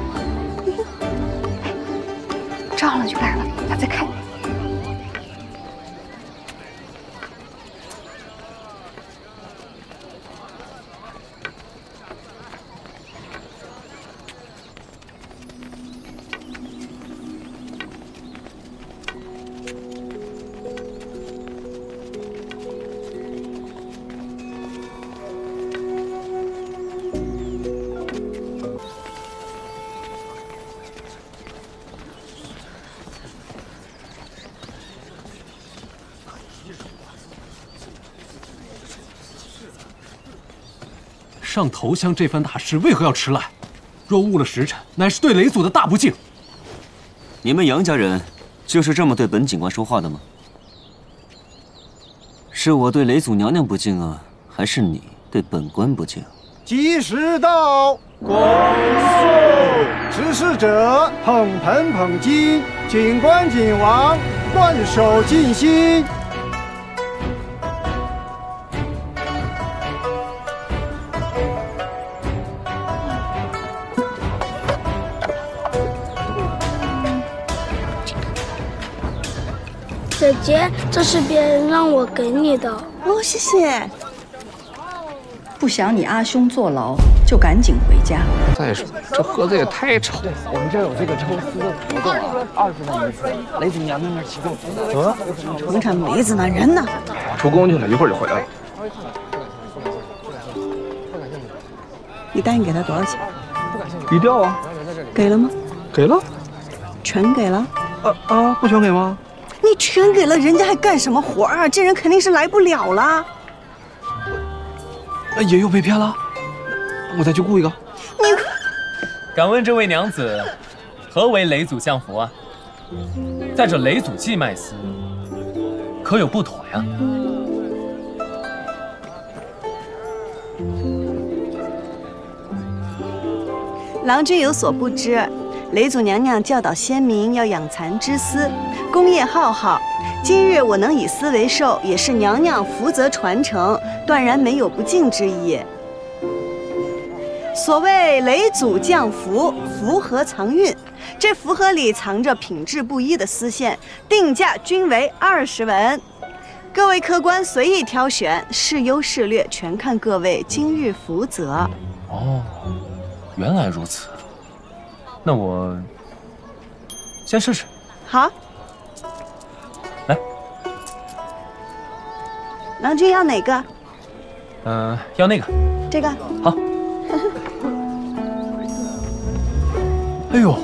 照了就干什么？他在看你。上投降这番大事为何要迟来？若误了时辰，乃是对雷祖的大不敬。你们杨家人就是这么对本警官说话的吗？是我对雷祖娘娘不敬啊，还是你对本官不敬？吉时到，恭送指使者捧盆捧金，警官警王断手尽心。姐姐，这是别人让我给你的。哦，谢谢。不想你阿兄坐牢，就赶紧回家。再说这盒子也太丑了。我们这有这个抽丝的活动啊，20万一次，雷子娘娘那儿启动。城产梅子呢？人呢？出宫去了，一会儿就回来了。你答应给他多少钱？低调啊。给了吗？给了。全给了？不全给吗？你全给了，人家还干什么活啊？这人肯定是来不了了。也又被骗了。我再去雇一个。你敢问这位娘子，何为雷祖相符啊？在这雷祖寄卖司，可有不妥呀？郎君有所不知，雷祖娘娘教导先民要养蚕织丝，功业浩浩。今日我能以丝为寿，也是娘娘福泽传承，断然没有不敬之意。所谓雷祖降福，福盒藏运，这福盒里藏着品质不一的丝线，定价均为20文。各位客官随意挑选，是优是劣，全看各位今日福泽。哦，原来如此。那我先试试。好，来，郎君要哪个？要那个。这个。好。哎呦，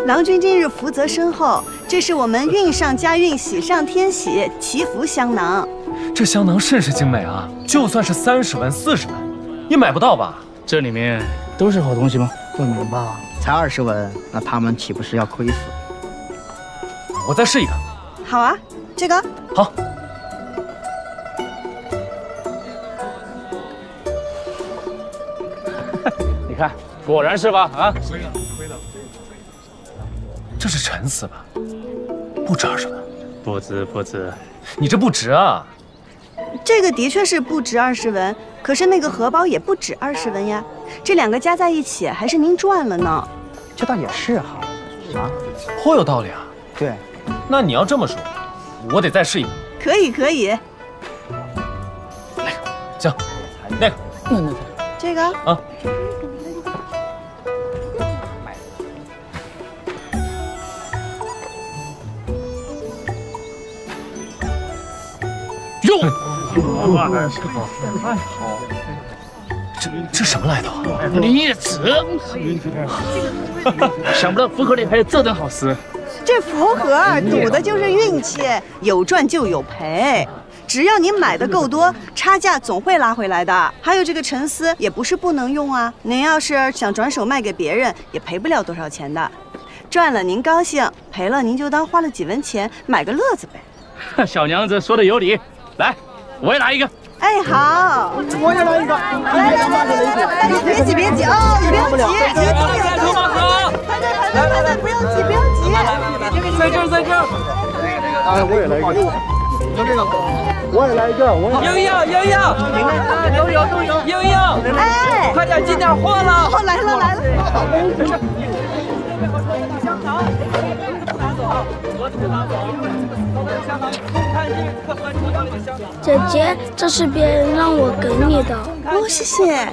郎君今日福泽深厚，这是我们运上加运，喜上添喜祈福香囊。这香囊甚是精美啊！就算是30文、40文，也买不到吧？这里面都是好东西吗？不能吧，才20文，那他们岂不是要亏死？我再试一个。好啊，这个。好。你看，果然是吧？啊，这是陈丝吧？不值20文。不值，你这不值啊！这个的确是不值20文，可是那个荷包也不止20文呀，这2个加在一起还是您赚了呢。这倒也是哈，啊，颇有道理啊。对，那你要这么说，我得再试一个。可以。行，那个，这个啊。哟，这什么来头啊？李子，想不到福盒里还有这等好事。这福盒赌的就是运气，有赚就有赔。只要你买的够多，差价总会拉回来的。还有这个陈丝也不是不能用啊，您要是想转手卖给别人，也赔不了多少钱的。赚了您高兴，赔了您就当花了几文钱，买个乐子呗。小娘子说的有理，来，我也来一个。哎，好，我也来一个。来，别急哦，你不要急，排队，不要急。在这儿。哎，我也来一个。我也来一个，要，都有，哎，快点进点货了。来了。姐姐，这是别人让我给你的。哦，谢谢。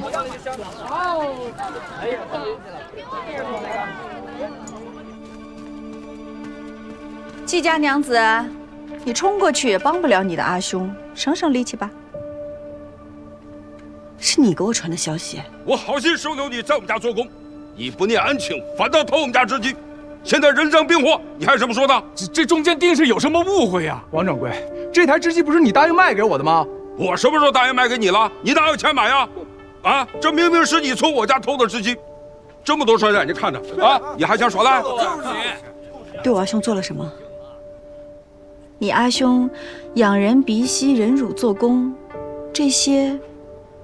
季家娘子，你冲过去也帮不了你的阿兄，省省力气吧。是你给我传的消息？我好心收留你在我们家做工，你不念恩情，反倒偷我们家织机。现在人赃并获，你还有什么说的？这中间定是有什么误会呀？王掌柜，这台织机不是你答应卖给我的吗？我什么时候答应卖给你了？你哪有钱买呀？啊，这明明是你从我家偷的织机，这么多双眼睛看着啊，你还想耍赖？对我阿兄做了什么？你阿兄养人鼻息，忍辱做工，这些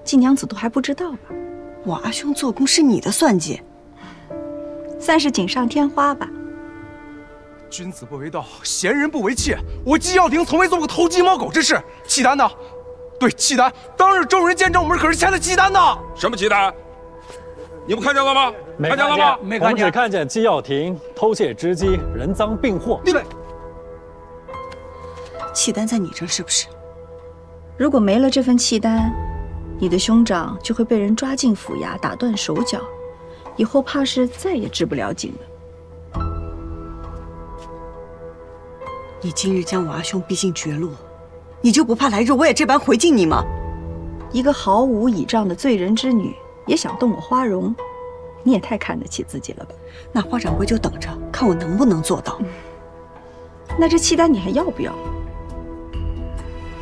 季娘子都还不知道吧？我阿兄做工是你的算计，算是锦上添花吧。君子不为盗，贤人不为妾。我季耀庭从未做过偷鸡摸狗之事。契丹呢？对，契丹。当日众人见证，我们可是签了契丹的。什么契丹？你们看见了吗？看见了吗？没看见。我们只看见季耀庭偷窃织机，人赃并获。对。契丹在你这儿是不是？如果没了这份契丹，你的兄长就会被人抓进府衙，打断手脚，以后怕是再也治不了景了。你今日将我阿兄逼进绝路，你就不怕来日我也这般回敬你吗？一个毫无倚仗的罪人之女，也想动我花荣，你也太看得起自己了吧？那花掌柜就等着看我能不能做到。那这契丹你还要不要？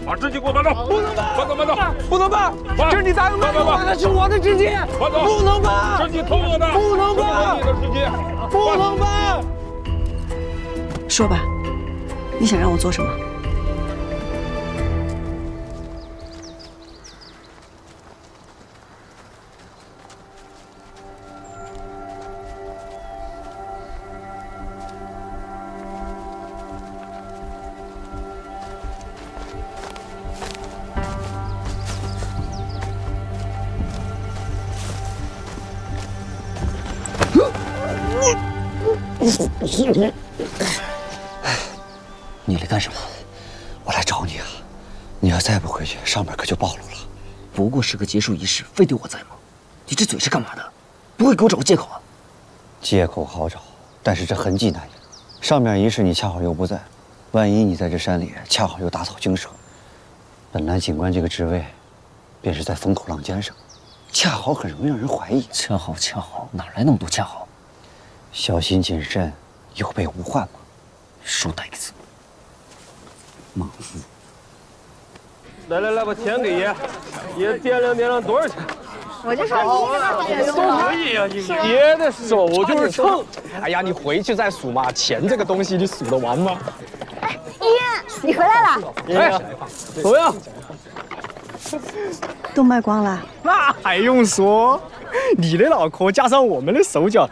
把织机给我搬走！不能搬！搬走！搬走！不能搬！这是你答应卖给我的，是我的织机，搬走！不能搬！织机偷我的，不能搬！你的织机，不能搬！说吧，你想让我做什么？你来干什么？我来找你啊！你要再不回去，上面可就暴露了。不过是个结束仪式，非得我在吗？你这嘴是干嘛的？不会给我找个借口啊？借口好找，但是这痕迹难掩。上面仪式你恰好又不在，万一你在这山里恰好又打草惊蛇，本来警官这个职位，便是在风口浪尖上，恰好很容易让人怀疑。恰好，哪来那么多恰好？小心谨慎，有备无患嘛。书呆子，莽夫！来，把钱给爷，爷掂量多少钱？我就说可以啊，爷的手就是秤。哎呀，你回去再数嘛，钱这个东西你数得完吗？爷，你回来了。哎，怎么样？都卖光了？那还用说？你的脑壳加上我们的手脚。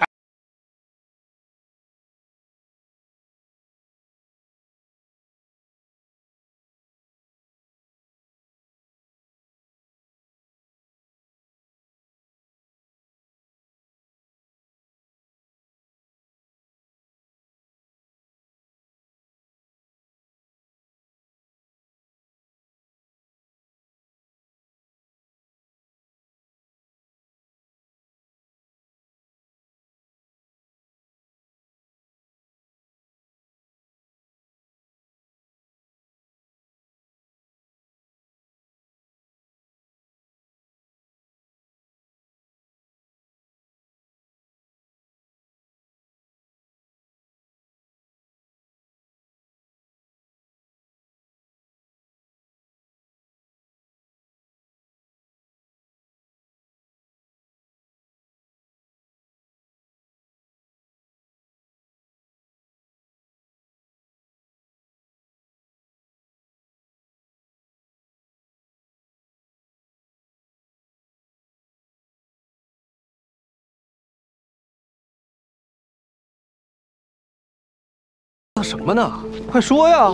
什么呢？快说呀！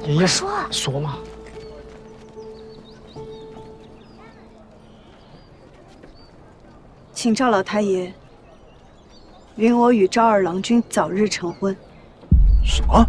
爷爷说嘛。请赵老太爷允我与赵二郎君早日成婚。什么？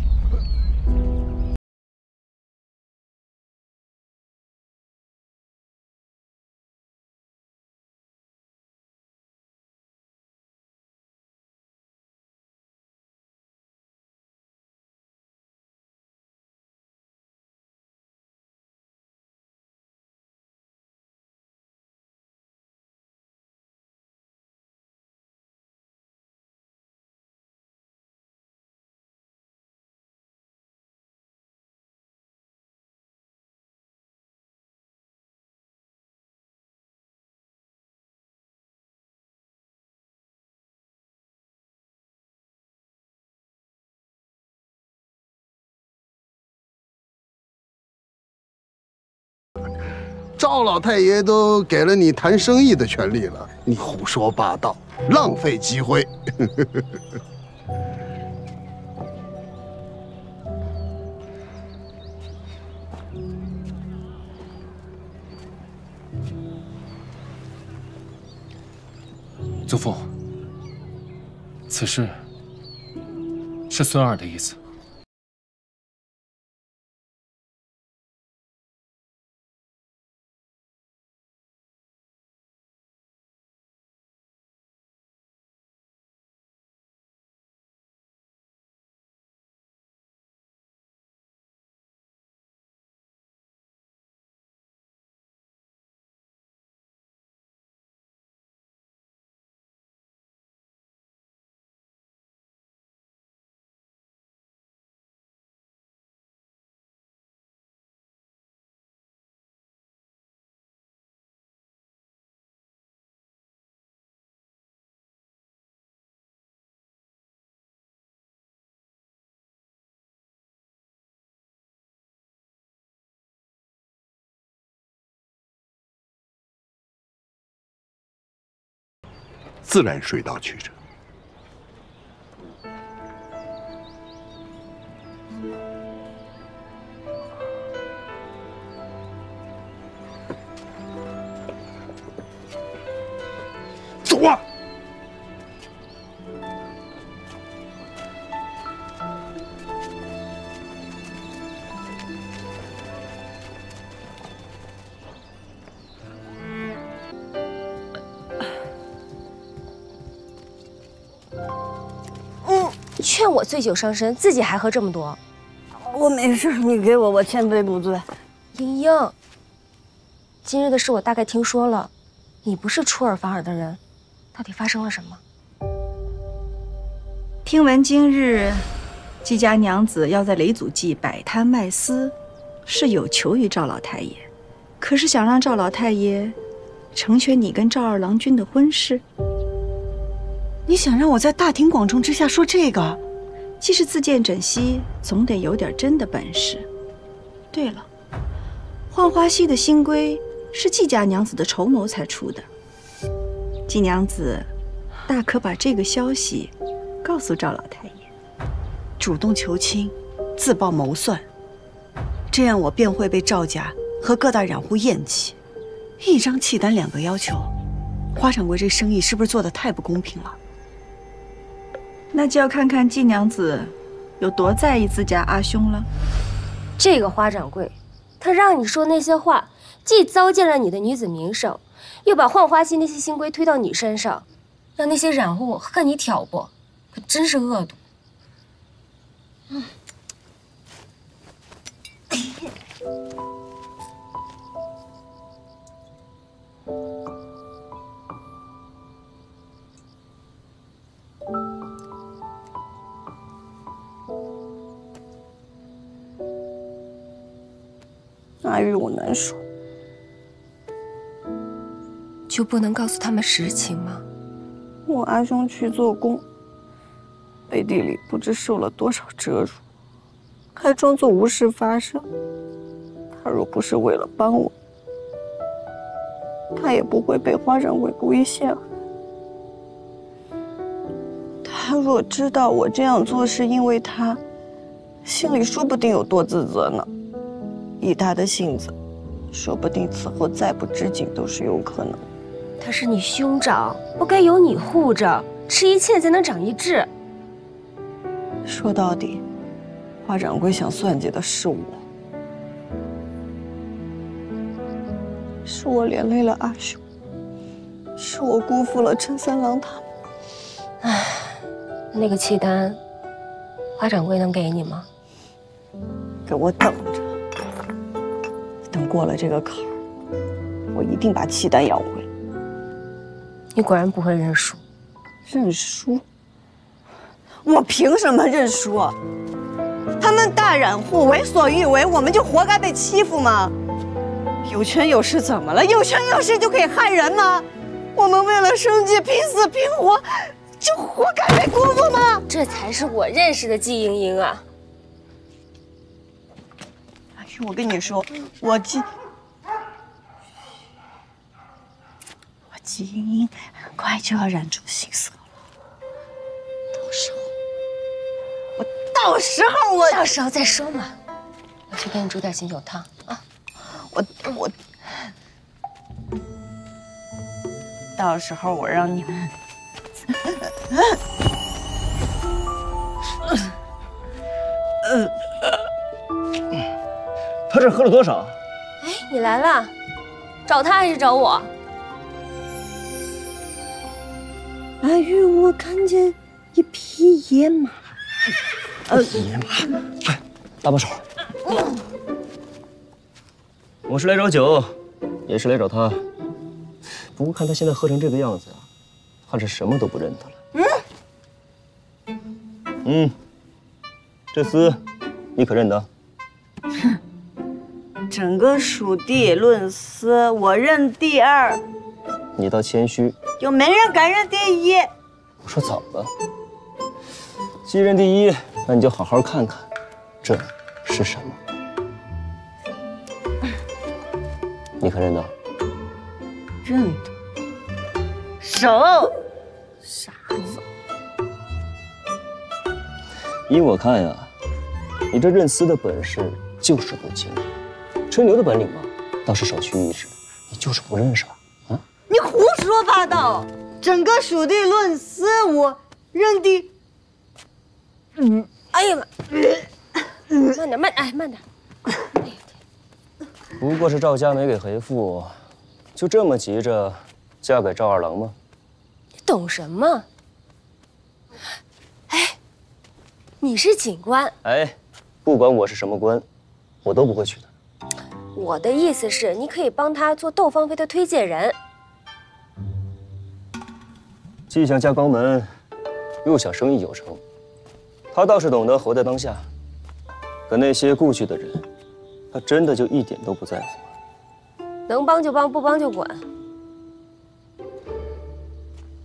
赵老太爷都给了你谈生意的权利了，你胡说八道，浪费机会。祖父，此事是孙儿的意思。自然水到渠成。走啊！劝我醉酒伤身，自己还喝这么多。我没事，你给我，我千杯不醉。英英，今日的事我大概听说了，你不是出尔反尔的人，到底发生了什么？听闻今日季家娘子要在雷祖记摆摊卖丝，是有求于赵老太爷，可是想让赵老太爷成全你跟赵二郎君的婚事。你想让我在大庭广众之下说这个？既是自荐枕溪，总得有点真的本事。对了，浣花溪的新规是季家娘子的筹谋才出的，季娘子大可把这个消息告诉赵老太爷，主动求亲，自报谋算，这样我便会被赵家和各大染户厌弃。一张契单2个要求，花掌柜这生意是不是做得太不公平了？那就要看看季娘子有多在意自家阿兄了。这个花掌柜，他让你说那些话，既糟践了你的女子名声，又把浣花溪那些新规推到你身上，让那些染户恨你挑拨，可真是恶毒。阿玉，我难受。就不能告诉他们实情吗？我阿兄去做工，背地里不知受了多少折辱，还装作无事发生。他若不是为了帮我，他也不会被花掌柜故意陷害。他若知道我这样做是因为他，心里说不定有多自责呢。以他的性子，说不定此后再不知景都是有可能。他是你兄长，不该由你护着，吃一堑才能长一智。说到底，花掌柜想算计的是我，是我连累了阿兄，是我辜负了陈三郎他们。唉，那个契单，花掌柜能给你吗？给我等着。等过了这个坎儿，我一定把契单要回来。你果然不会认输。认输？我凭什么认输？他们大染户为所欲为，我们就活该被欺负吗？有权有势怎么了？有权有势就可以害人吗？我们为了生计拼死拼活，就活该被辜负吗？这才是我认识的季莹莹啊！我跟你说，我季莹莹很快就要染出新色了，到时候再说嘛。我去给你煮点醒酒汤啊。我到时候我让你们。他这喝了多少？哎，你来了，找他还是找我？阿玉，我看见一匹野马。野马，快搭把手。我是来找酒，也是来找他。不过看他现在喝成这个样子啊，怕是什么都不认得了。这厮你可认得？哼。整个蜀地论丝，我认第2。你倒谦虚，就没人敢认第1。我说早了，既认第1，那你就好好看看，这是什么？你可认得？认得。手。傻子。依我看呀，你这认丝的本事就是不精，吹牛的本领嘛倒是首屈一指，你就是不认识吧？啊！你胡说八道！整个蜀地论丝，我认的。哎呀妈！慢点，慢点。不过是赵家没给回复，就这么急着嫁给赵二郎吗？你懂什么？哎，你是警官。哎，不管我是什么官，我都不会娶的。我的意思是，你可以帮他做窦芳菲的推荐人。既想嫁高门，又想生意有成，他倒是懂得活在当下。可那些故去的人，他真的就一点都不在乎吗？能帮就帮，不帮就滚。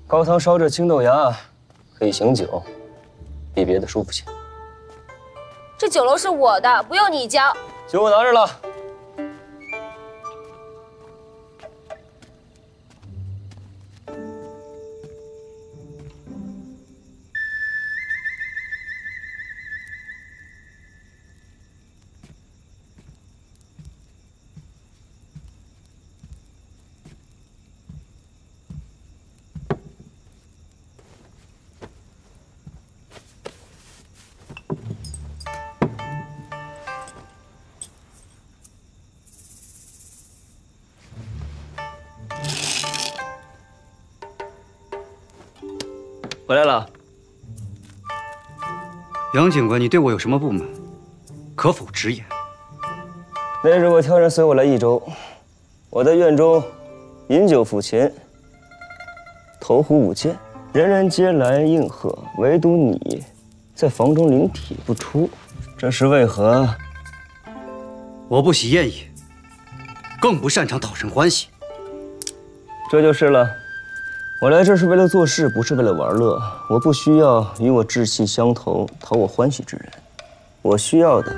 高汤烧着青豆芽，可以醒酒，比别的舒服些。这酒楼是我的，不用你交。酒我拿着了。回来了，杨警官，你对我有什么不满？可否直言？那日我挑人随我来益州，我在院中饮酒抚琴，投壶舞剑，人人皆来应和，唯独你在房中灵体不出，这是为何？我不喜宴饮，更不擅长讨人欢喜。这就是了。我来这是为了做事，不是为了玩乐。我不需要与我志气相投、讨我欢喜之人，我需要的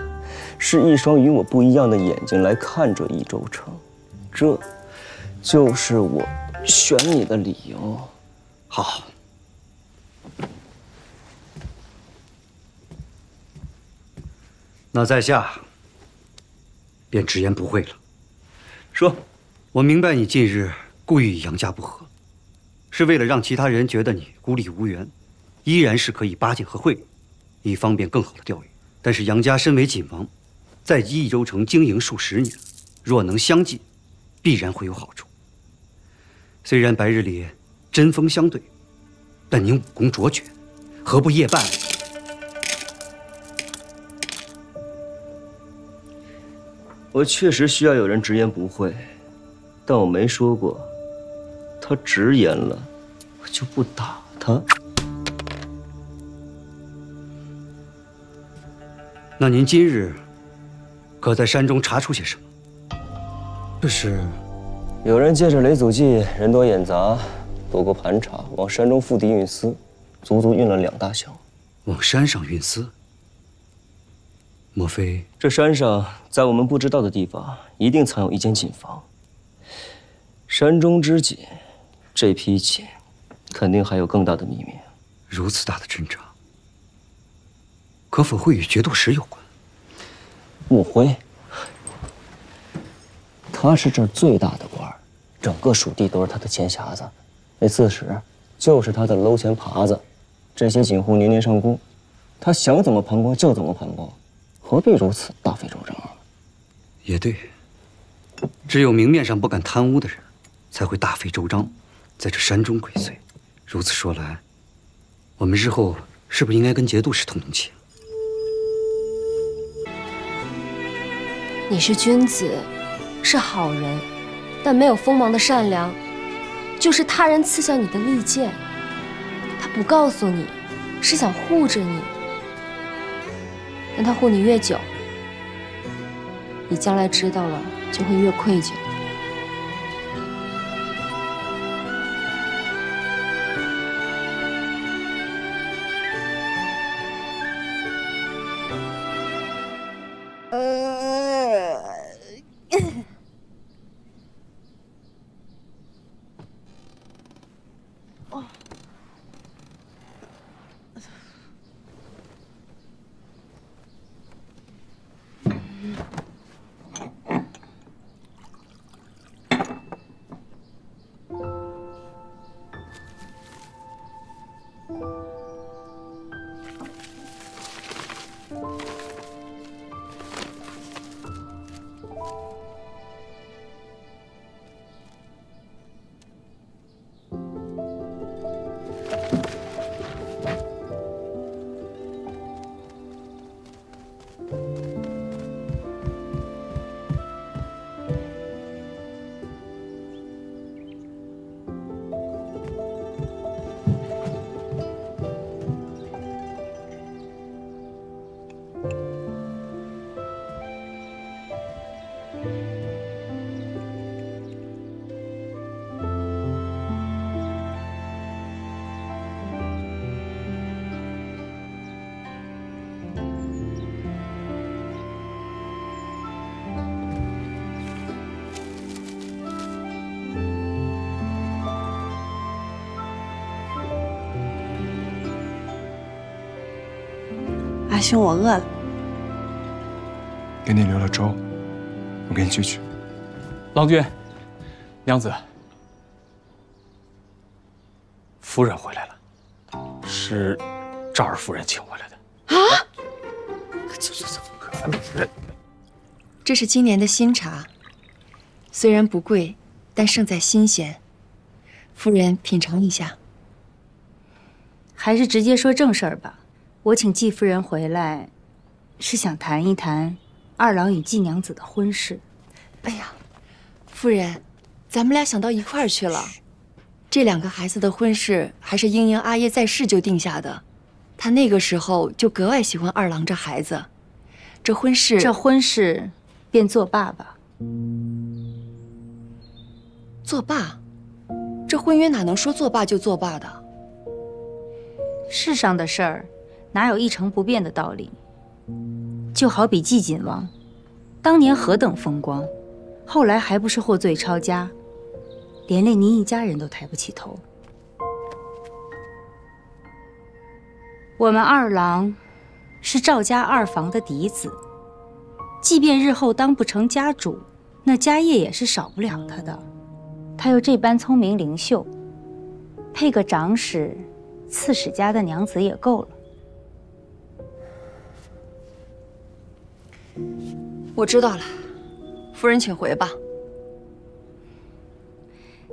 是一双与我不一样的眼睛来看这益州城。这，就是我选你的理由。好。那在下便直言不讳了。说，我明白你近日故意与杨家不和。是为了让其他人觉得你孤立无援，依然是可以巴结和贿赂，以方便更好的钓鱼。但是杨家身为锦王，在益州城经营数十年，若能相继，必然会有好处。虽然白日里针锋相对，但您武功卓绝，何不夜半？我确实需要有人直言不讳，但我没说过。他直言了，我就不打他。那您今日可在山中查出些什么？这是有人借着雷祖记人多眼杂，躲过盘查，往山中腹地运丝，足足运了2大箱。往山上运丝？莫非这山上，在我们不知道的地方，一定藏有一间锦房。山中之锦。这批锦，肯定还有更大的秘密。如此大的阵仗，可否会与节度使有关？穆辉，他是这儿最大的官，整个蜀地都是他的钱匣子。那刺史就是他的搂钱耙子。这些锦户年年上贡，他想怎么盘剥就怎么盘剥，何必如此大费周章啊？也对，只有明面上不敢贪污的人，才会大费周章。在这山中鬼祟，如此说来，我们日后是不是应该跟节度使通通气？你是君子，是好人，但没有锋芒的善良，就是他人刺向你的利剑。他不告诉你，是想护着你，但他护你越久，你将来知道了就会越愧疚。阿兄，我饿了。给你留了粥，我给你去取。郎君，娘子，夫人回来了，是赵二夫人请回来的。啊！走。这是今年的新茶，虽然不贵，但胜在新鲜。夫人品尝一下。还是直接说正事儿吧。我请季夫人回来，是想谈一谈二郎与季娘子的婚事。哎呀，夫人，咱们俩想到一块儿去了。这2个孩子的婚事还是英英阿爷在世就定下的，他那个时候就格外喜欢二郎这孩子。这婚事便作罢吧。作罢？这婚约哪能说作罢就作罢的？世上的事儿，哪有一成不变的道理？就好比季锦王，当年何等风光，后来还不是获罪抄家，连累您一家人都抬不起头。我们二郎是赵家二房的嫡子，即便日后当不成家主，那家业也是少不了他的。他又这般聪明灵秀，配个长史、刺史家的娘子也够了。我知道了，夫人请回吧。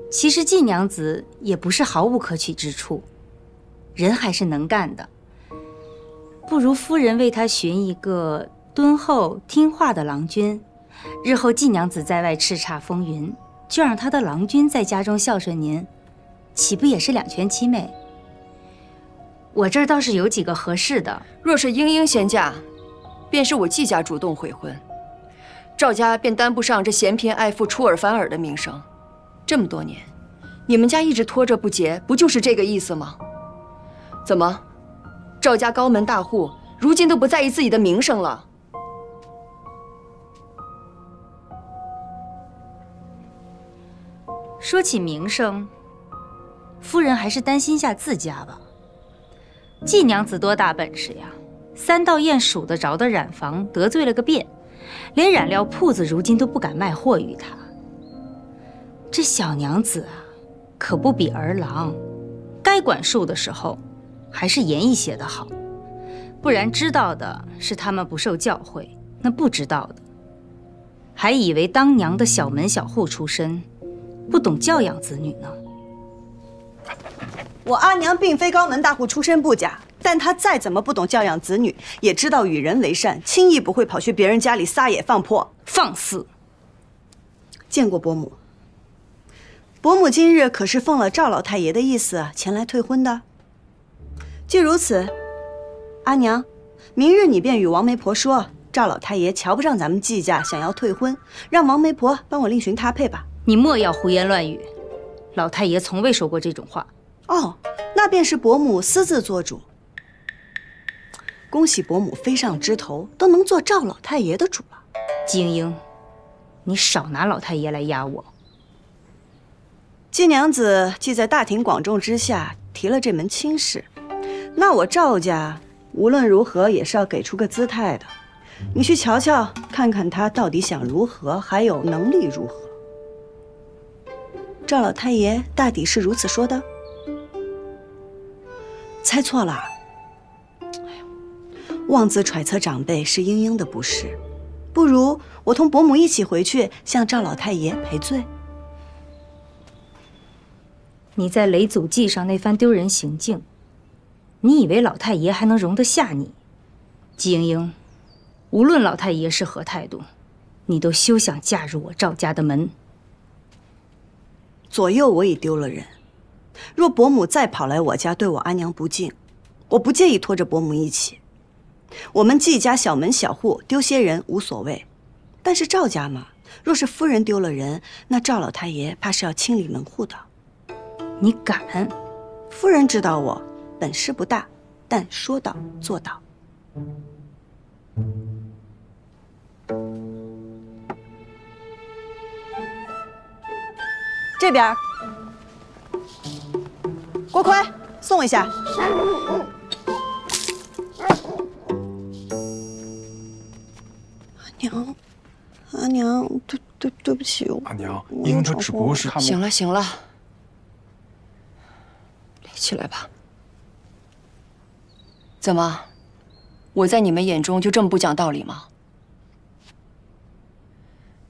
其实季娘子也不是毫无可取之处，人还是能干的。不如夫人为她寻一个敦厚听话的郎君，日后季娘子在外叱咤风云，就让她的郎君在家中孝顺您，岂不也是两全其美？我这儿倒是有几个合适的。若是英英先嫁，便是我季家主动悔婚，赵家便担不上这嫌贫爱富、出尔反尔的名声。这么多年，你们家一直拖着不结，不就是这个意思吗？怎么，赵家高门大户如今都不在意自己的名声了？说起名声，夫人还是担心下自家吧。季娘子多大本事呀？3道堰数得着的染坊得罪了个遍，连染料铺子如今都不敢卖货于她。这小娘子啊，可不比儿郎，该管束的时候，还是严一些的好。不然知道的是他们不受教诲，那不知道的，还以为当娘的小门小户出身，不懂教养子女呢。我阿娘并非高门大户出身不假，但她再怎么不懂教养子女，也知道与人为善，轻易不会跑去别人家里撒野放破。放肆！见过伯母。伯母今日可是奉了赵老太爷的意思前来退婚的。既如此，阿娘，明日你便与王媒婆说，赵老太爷瞧不上咱们季家，想要退婚，让王媒婆帮我另寻他配吧。你莫要胡言乱语，老太爷从未说过这种话。哦，那便是伯母私自做主。恭喜伯母飞上枝头，都能做赵老太爷的主了。季英英，你少拿老太爷来压我。季娘子既在大庭广众之下提了这门亲事，那我赵家无论如何也是要给出个姿态的。你去瞧瞧，看看他到底想如何，还有能力如何。赵老太爷大抵是如此说的。猜错了。哎呦，妄自揣测长辈是英英的不是，不如我同伯母一起回去向赵老太爷赔罪。你在雷祖记上那番丢人行径，你以为老太爷还能容得下你？季英英，无论老太爷是何态度，你都休想嫁入我赵家的门。左右我已丢了人，若伯母再跑来我家对我阿娘不敬，我不介意拖着伯母一起。我们季家小门小户丢些人无所谓，但是赵家嘛，若是夫人丢了人，那赵老太爷怕是要清理门户的。你敢？夫人知道我本事不大，但说到做到。这边，郭奎，送一下。娘，阿娘，对不起，阿娘，英他只不过是……行了行了，起来吧。怎么，我在你们眼中就这么不讲道理吗？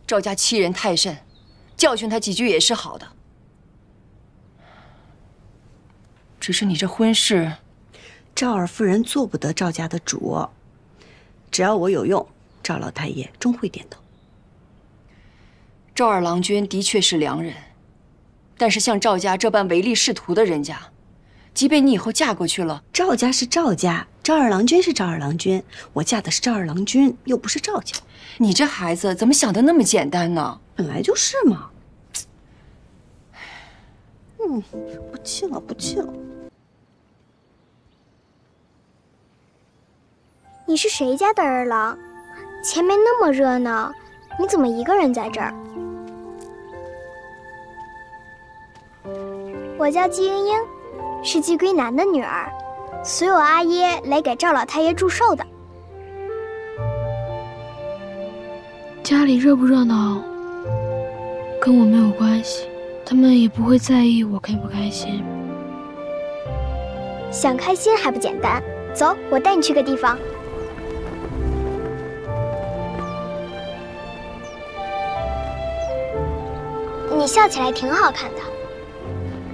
赵家欺人太甚，教训他几句也是好的。只是你这婚事，赵二夫人做不得赵家的主，只要我有用，赵老太爷终会点头。赵二郎君的确是良人，但是像赵家这般唯利是图的人家，即便你以后嫁过去了，赵家是赵家，赵二郎君是赵二郎君，我嫁的是赵二郎君，又不是赵家。你这孩子怎么想的那么简单呢？本来就是嘛。不气了，不气了。你是谁家的儿郎？前面那么热闹，你怎么一个人在这儿？我叫季英英，是季归南的女儿，所有阿耶来给赵老太爷祝寿的。家里热不热闹，跟我没有关系，他们也不会在意我开不开心。想开心还不简单？走，我带你去个地方。你笑起来挺好看的，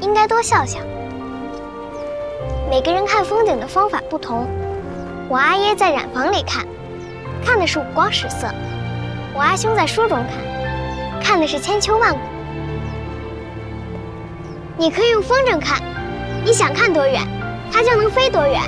应该多笑笑。每个人看风景的方法不同，我阿爷在染房里看，看的是五光十色；我阿兄在书中看，看的是千秋万古。你可以用风筝看，你想看多远，它就能飞多远。